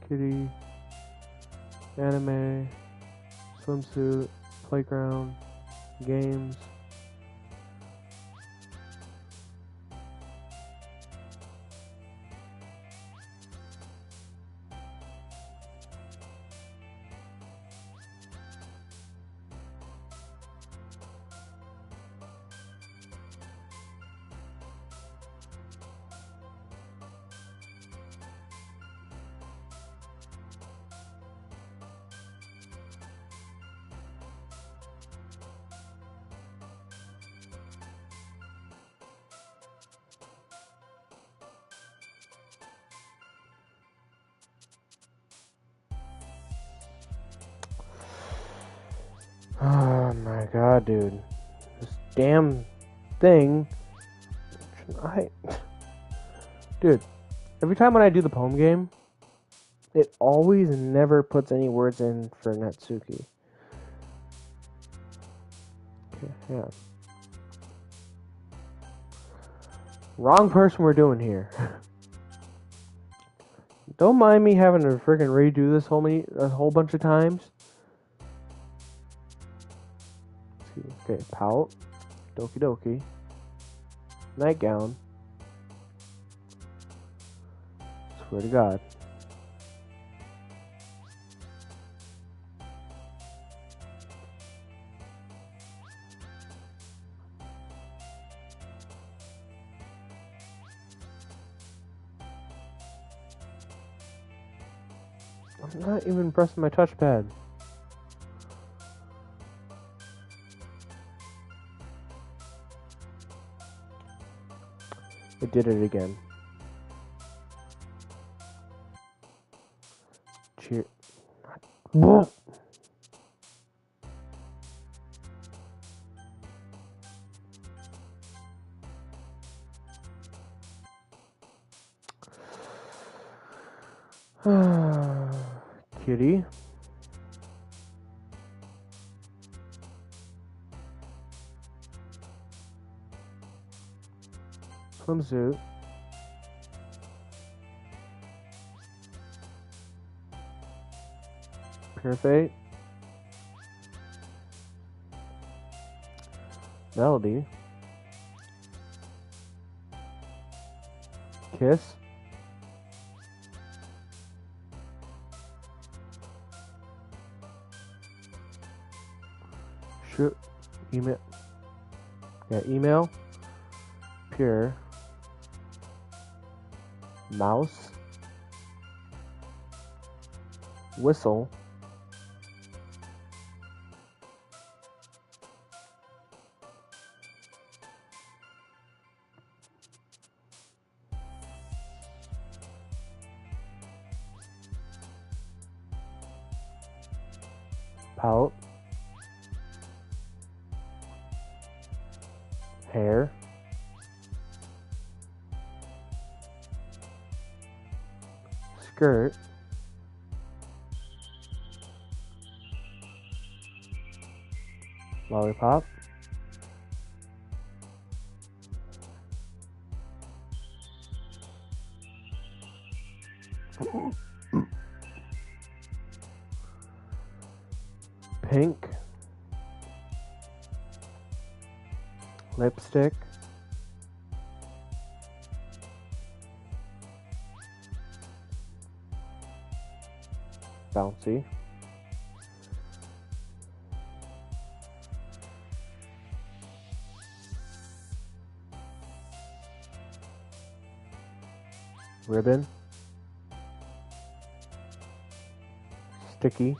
kitty, anime, swimsuit, playground, games. Oh my god, dude. This damn thing. Dude, every time when I do the poem game, it always never puts any words in for Natsuki. Okay, yeah. Wrong person we're doing here. Don't mind me having to freaking redo this a whole bunch of times. Okay, pout, doki doki, nightgown. Swear to God. I'm not even pressing my touchpad. It did it again. Cheer. Kitty. Swimsuit. Pure Fate. Melody. Kiss. Shoot. Email. Yeah, email. Pure. Mouse. Whistle. Pout. Hair. Skirt. Lollipop. Pink. Lipstick. Bouncy. Ribbon. Sticky.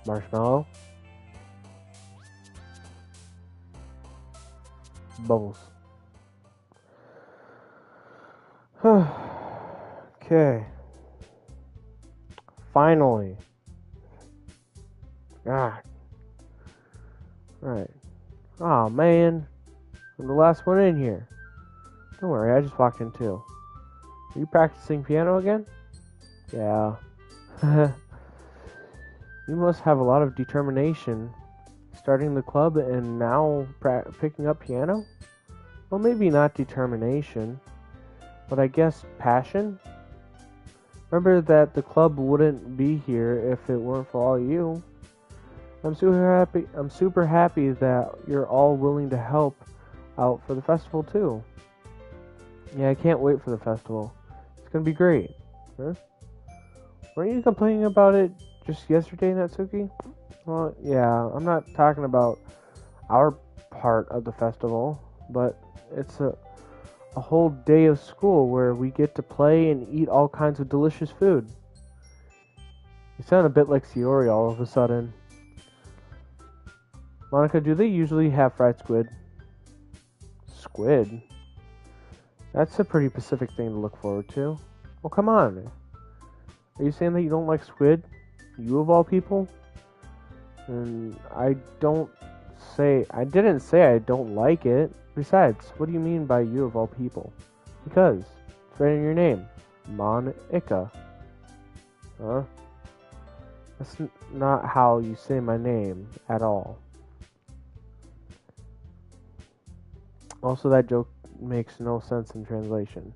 Marshmallow. Bubbles. Okay. Finally. God. Right. Oh man. I'm the last one in here. Don't worry, I just walked in too. Are you practicing piano again? Yeah. You must have a lot of determination starting the club and now picking up piano? Well, maybe not determination, but I guess passion? Remember that the club wouldn't be here if it weren't for all you. I'm super happy that you're all willing to help out for the festival too. Yeah, I can't wait for the festival. It's gonna be great. Huh? Weren't you complaining about it just yesterday, Natsuki? Well, yeah, I'm not talking about our part of the festival, but it's a whole day of school where we get to play and eat all kinds of delicious food. You sound a bit like Shiori all of a sudden. Monica, do they usually have fried squid? Squid? That's a pretty Pacific thing to look forward to. Well, come on. Are you saying that you don't like squid? You of all people? And I didn't say I don't like it. Besides, what do you mean by you of all people? Because it's right in your name. Monica. Huh? That's not how you say my name at all. Also, that joke makes no sense in translation.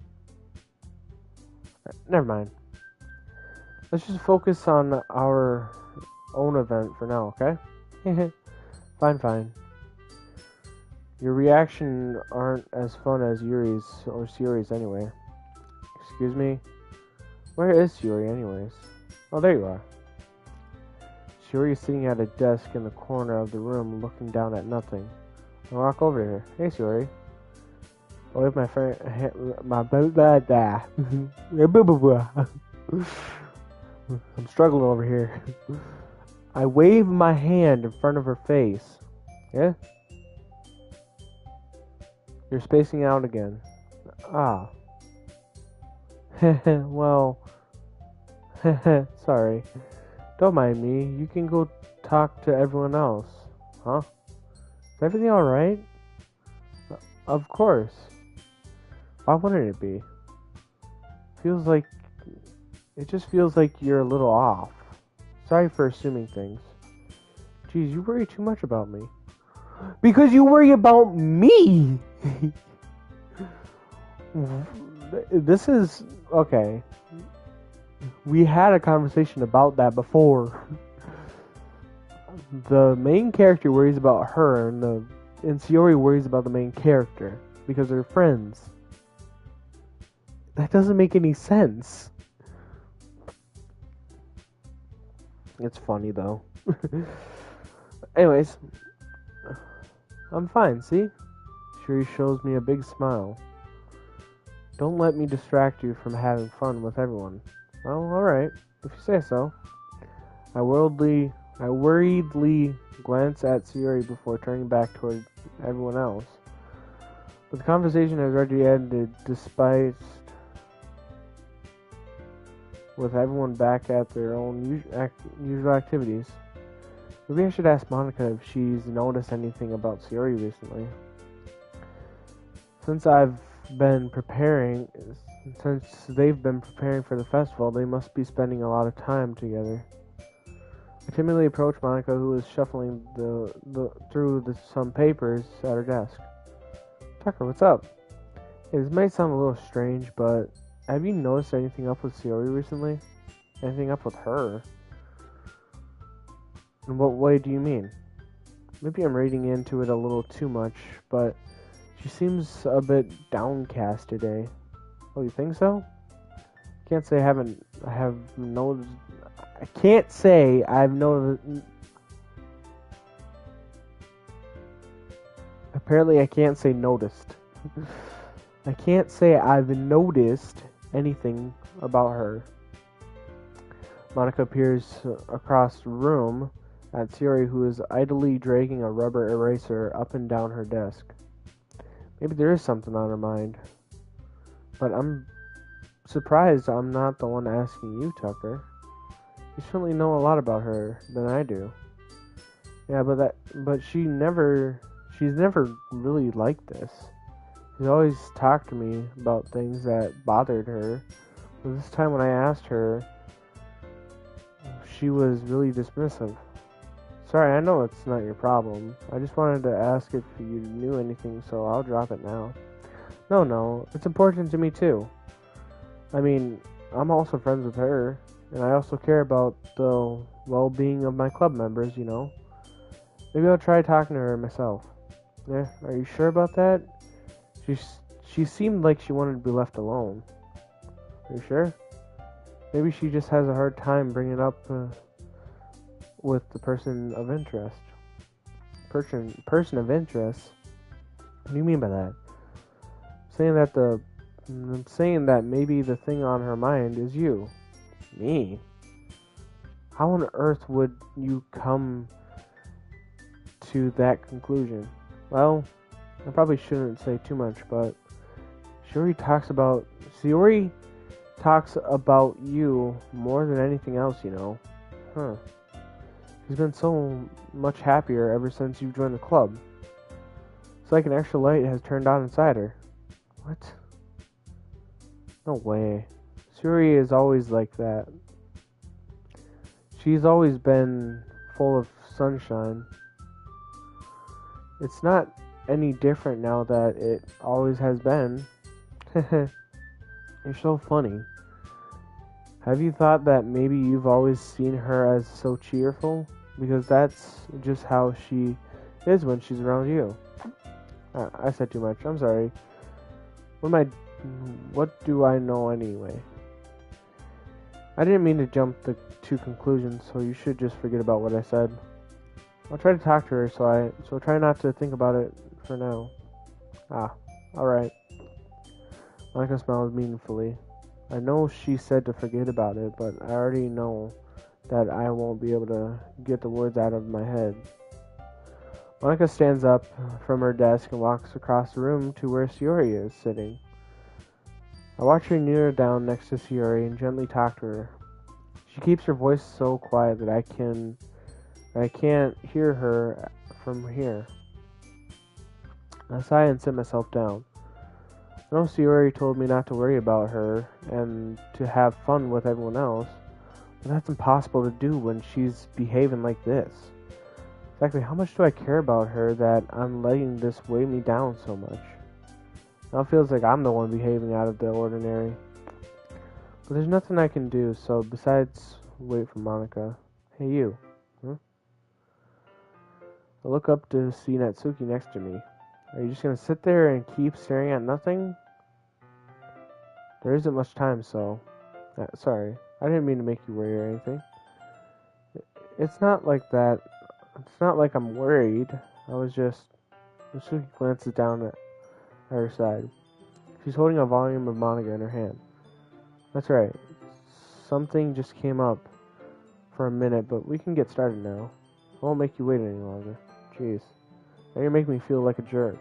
Never mind. Let's just focus on our own event for now, okay? Fine. Your reaction aren't as fun as Yuri's or Shiori's anyway. Excuse me? Where is Shiori anyways? Oh, there you are. Shiori is sitting at a desk in the corner of the room looking down at nothing. I walk over here. Hey, Shiori. I wave my friend. I'm struggling over here. I wave my hand in front of her face. Yeah? You're spacing out again. Ah. Well. Sorry. Don't mind me. You can go talk to everyone else. Huh? Is everything alright? Of course. Why wouldn't it be? It just feels like you're a little off. Sorry for assuming things. Geez, you worry too much about me. Because you worry about me! This is... Okay. We had a conversation about that before. The main character worries about her, and Shiori worries about the main character. Because they're friends. That doesn't make any sense. It's funny though. Anyways, I'm fine, see? Shiori shows me a big smile. Don't let me distract you from having fun with everyone. Well, alright, if you say so. I worriedly glance at Shiori before turning back toward everyone else. But the conversation has already ended despite with everyone back at their own usual activities. Maybe I should ask Monica if she's noticed anything about Shiori recently. Since they've been preparing for the festival, they must be spending a lot of time together. I timidly approach Monica, who is shuffling through some papers at her desk. Tucker, what's up? Hey, this might sound a little strange, but have you noticed anything up with Shiori recently? Anything up with her? In what way do you mean? Maybe I'm reading into it a little too much, but she seems a bit downcast today. Oh, you think so? I can't say I've noticed. Apparently I can't say noticed. I can't say I've noticed anything about her. Monica peers across the room at Shiori, who is idly dragging a rubber eraser up and down her desk. Maybe there is something on her mind. But I'm surprised I'm not the one asking you, Tucker. You certainly know a lot about her than I do. Yeah, but she's never really like this. She's always talked to me about things that bothered her. But this time when I asked her, she was really dismissive. Sorry, I know it's not your problem. I just wanted to ask if you knew anything, so I'll drop it now. No, it's important to me too. I mean, I'm also friends with her, and I also care about the well-being of my club members, you know? Maybe I'll try talking to her myself. Yeah, are you sure about that? She, she seemed like she wanted to be left alone. Are you sure? Maybe she just has a hard time bringing up with the person of interest. Person of interest? What do you mean by that? I'm saying that maybe the thing on her mind is you. Me? How on earth would you come to that conclusion? Well, I probably shouldn't say too much, but Shiori talks about you more than anything else, you know. Huh. She's been so much happier ever since you joined the club. It's like an extra light has turned on inside her. What? No way. Shiori is always like that. She's always been full of sunshine. It's not any different now that it always has been. You're so funny. Have you thought that maybe you've always seen her as so cheerful? Because that's just how she is when she's around you. I said too much. I'm sorry. What do I know anyway? I didn't mean to jump to conclusions, so you should just forget about what I said. I'll try to talk to her, so try not to think about it for now. Alright. Monica smiled meaningfully. I know she said to forget about it, but I already know that I won't be able to get the words out of my head. Monica stands up from her desk and walks across the room to where Shiori is sitting. I watch her kneel down next to Shiori and gently talk to her. She keeps her voice so quiet that I can't hear her from here. I sigh and sit myself down. I know Shiori told me not to worry about her and to have fun with everyone else, but that's impossible to do when she's behaving like this. Exactly how much do I care about her that I'm letting this weigh me down so much? Now it feels like I'm the one behaving out of the ordinary. But there's nothing I can do, so besides wait for Monica. Hey you. Huh? I look up to see Natsuki next to me. Are you just gonna sit there and keep staring at nothing? There isn't much time, so... sorry, I didn't mean to make you worry or anything. It's not like that. It's not like I'm worried. I was just... Natsuki glances down at her side. She's holding a volume of manga in her hand. That's right. Something just came up for a minute, but we can get started now. I won't make you wait any longer. Jeez. Now you're making me feel like a jerk.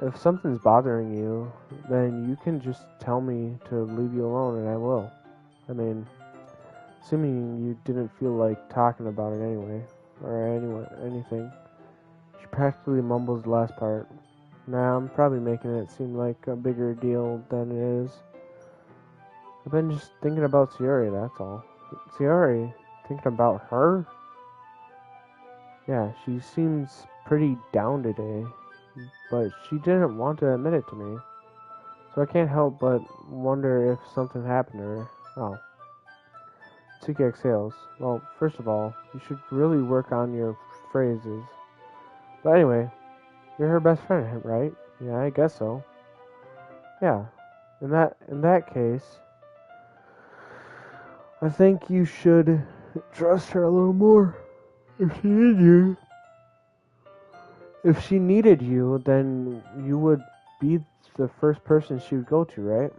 If something's bothering you, then you can just tell me to leave you alone and I will. I mean, assuming you didn't feel like talking about it anyway, or anything. She practically mumbles the last part. Nah, I'm probably making it seem like a bigger deal than it is. I've been just thinking about Shiori, that's all. Shiori? Thinking about her? Yeah, she seems pretty down today, but she didn't want to admit it to me. So I can't help but wonder if something happened to her. Oh. Tsuki exhales. Well, first of all, you should really work on your phrases. But anyway, you're her best friend, right? Yeah, I guess so. Yeah. In that case, I think you should trust her a little more. If she needed you, then you would be the first person she would go to, right?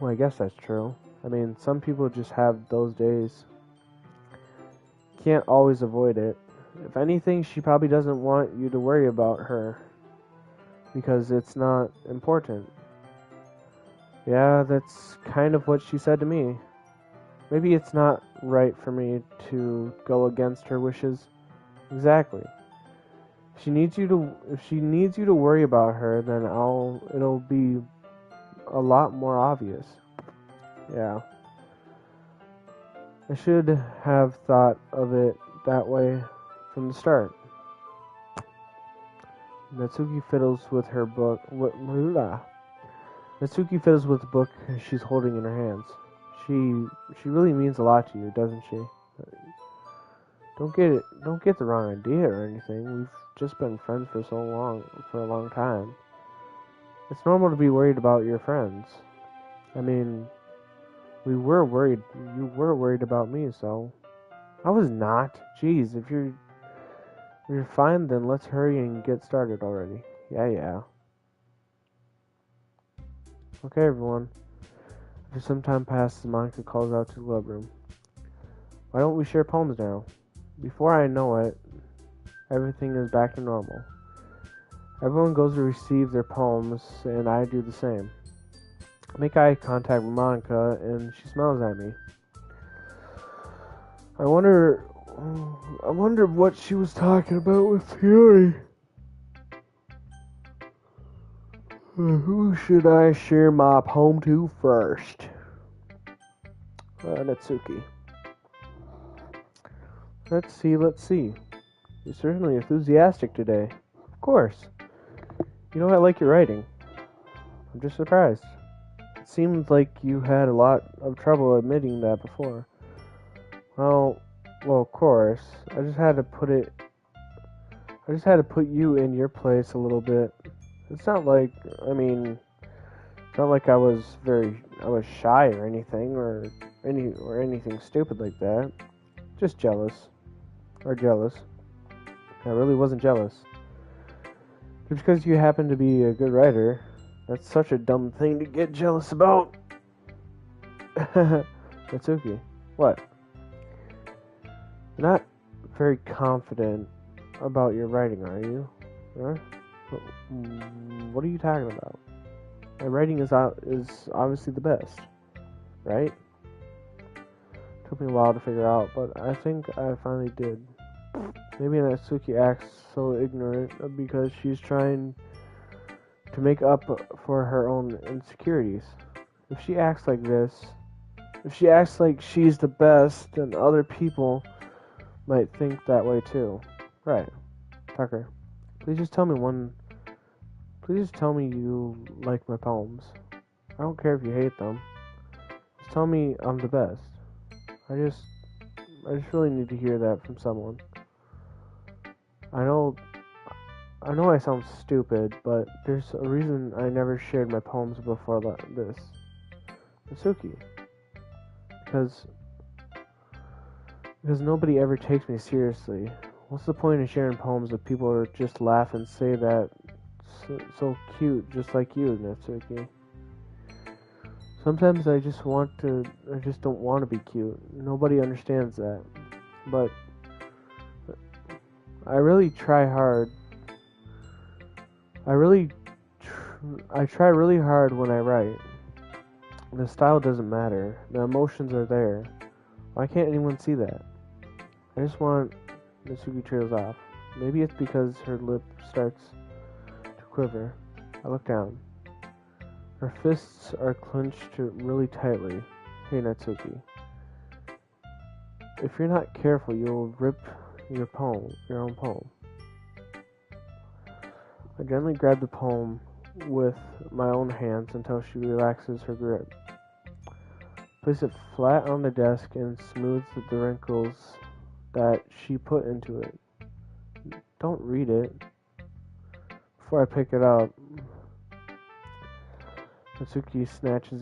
Well, I guess that's true. I mean, some people just have those days. Can't always avoid it. If anything, she probably doesn't want you to worry about her because it's not important. Yeah, that's kind of what she said to me. Maybe it's not right for me to go against her wishes. Exactly. If she needs you to worry about her, then it'll be a lot more obvious. Yeah. I should have thought of it that way from the start. Natsuki fiddles with her book. Natsuki fiddles with the book she's holding in her hands. She really means a lot to you, doesn't she? Don't get the wrong idea or anything. We've just been friends for a long time. It's normal to be worried about your friends. I mean, we were worried. You were worried about me, so I was not. Jeez, if you're fine, then let's hurry and get started already. Yeah. Okay, everyone. After some time passes, Monica calls out to the club room. Why don't we share poems now? Before I know it, everything is back to normal. Everyone goes to receive their poems, and I do the same. I make eye contact with Monica, and she smiles at me. I wonder what she was talking about with Fury. Who should I share my poem to first? Natsuki. Let's see. You're certainly enthusiastic today. Of course. You know I like your writing. I'm just surprised. It seemed like you had a lot of trouble admitting that before. Well, of course. I just had to put you in your place a little bit. It's not like I was shy or anything or anything stupid like that. Just jealous. I really wasn't jealous. Just because you happen to be a good writer, that's such a dumb thing to get jealous about. Natsuki, what? You're not very confident about your writing, are you? Huh? What are you talking about? My writing is obviously the best, right? Took me a while to figure out, but I think I finally did. Maybe Natsuki acts so ignorant because she's trying to make up for her own insecurities. If she acts like she's the best, then other people might think that way too. Right. Tucker, please just tell me you like my poems. I don't care if you hate them. Just tell me I'm the best. I just really need to hear that from someone. I know I sound stupid, but there's a reason I never shared my poems before this. Natsuki. Because nobody ever takes me seriously. What's the point of sharing poems if people are just laugh and say that so cute, just like you, Natsuki? Sometimes I just don't want to be cute. Nobody understands that. But I really try hard. I try really hard when I write. The style doesn't matter. The emotions are there. Why can't anyone see that? I just want Natsuki trails off. Maybe it's because her lip starts to quiver. I look down. Her fists are clenched really tightly. Hey, Natsuki. If you're not careful, you'll rip your own poem. I gently grab the poem with my own hands until she relaxes her grip. Place it flat on the desk and smooths the wrinkles that she put into it. Don't read it. Before I pick it up, Natsuki snatches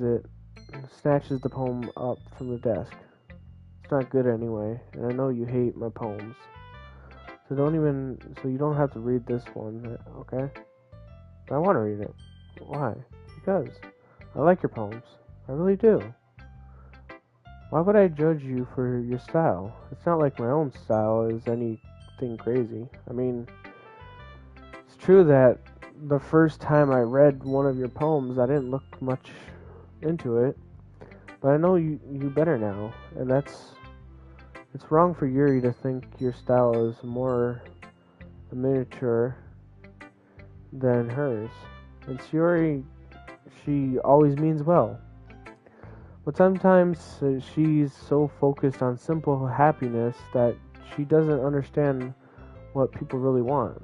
the poem up from the desk. It's not good anyway, and I know you hate my poems. So you don't have to read this one, okay? But I want to read it. Why? Because I like your poems. I really do. Why would I judge you for your style? It's not like my own style is anything crazy. I mean, it's true that the first time I read one of your poems, I didn't look much into it. But I know you better now, and it's wrong for Yuri to think your style is more miniature than hers. And Yuri, she always means well. But sometimes she's so focused on simple happiness that she doesn't understand what people really want.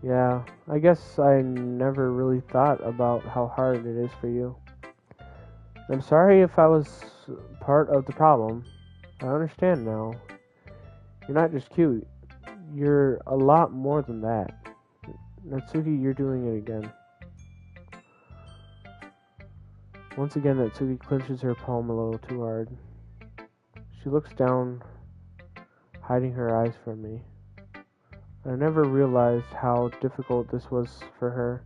Yeah, I guess I never really thought about how hard it is for you. I'm sorry if I was part of the problem. I understand now. You're not just cute. You're a lot more than that. Natsuki, you're doing it again. Once again, Natsuki clenches her palm a little too hard. She looks down, hiding her eyes from me. I never realized how difficult this was for her.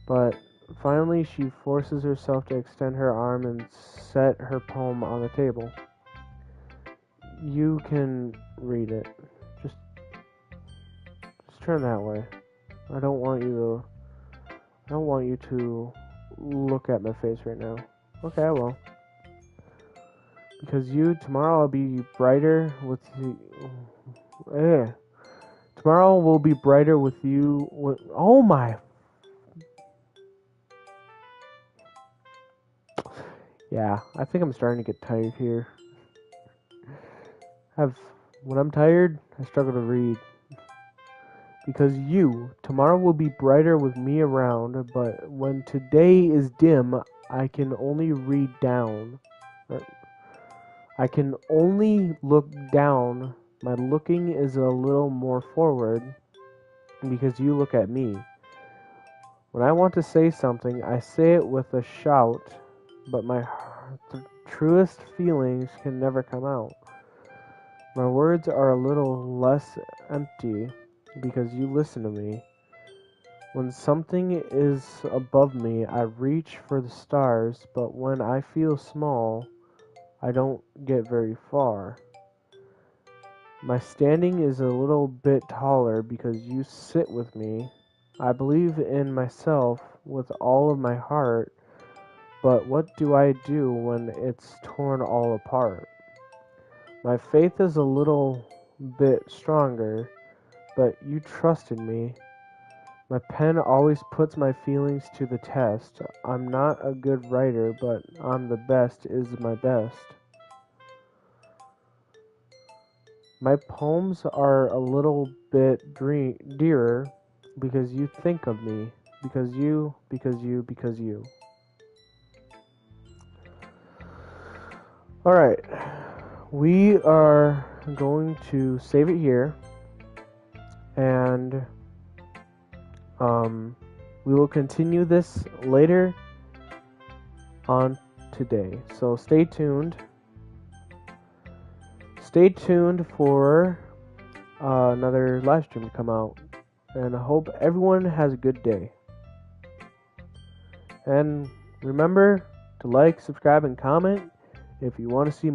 But finally, she forces herself to extend her arm and set her palm on the table. You can read it. Just turn that way. I don't want you to look at my face right now. Okay, I will. Because tomorrow I'll be brighter with you. Tomorrow will be brighter with you. Oh my. Yeah, I think I'm starting to get tired here. When I'm tired, I struggle to read. Because tomorrow will be brighter with me around, but when today is dim, I can only read down. I can only look down. My looking is a little more forward because you look at me. When I want to say something, I say it with a shout, but my truest feelings can never come out. My words are a little less empty because you listen to me. When something is above me, I reach for the stars, but when I feel small, I don't get very far. My standing is a little bit taller because you sit with me. I believe in myself with all of my heart, but what do I do when it's torn all apart? My faith is a little bit stronger, but you trusted me. My pen always puts my feelings to the test. I'm not a good writer, but I'm the best is my best. My poems are a little bit dearer because you think of me. Because you. Alright, we are going to save it here, and we will continue this later on today. So stay tuned. Stay tuned for another live stream to come out, and I hope everyone has a good day. And remember to like, subscribe, and comment if you want to see more.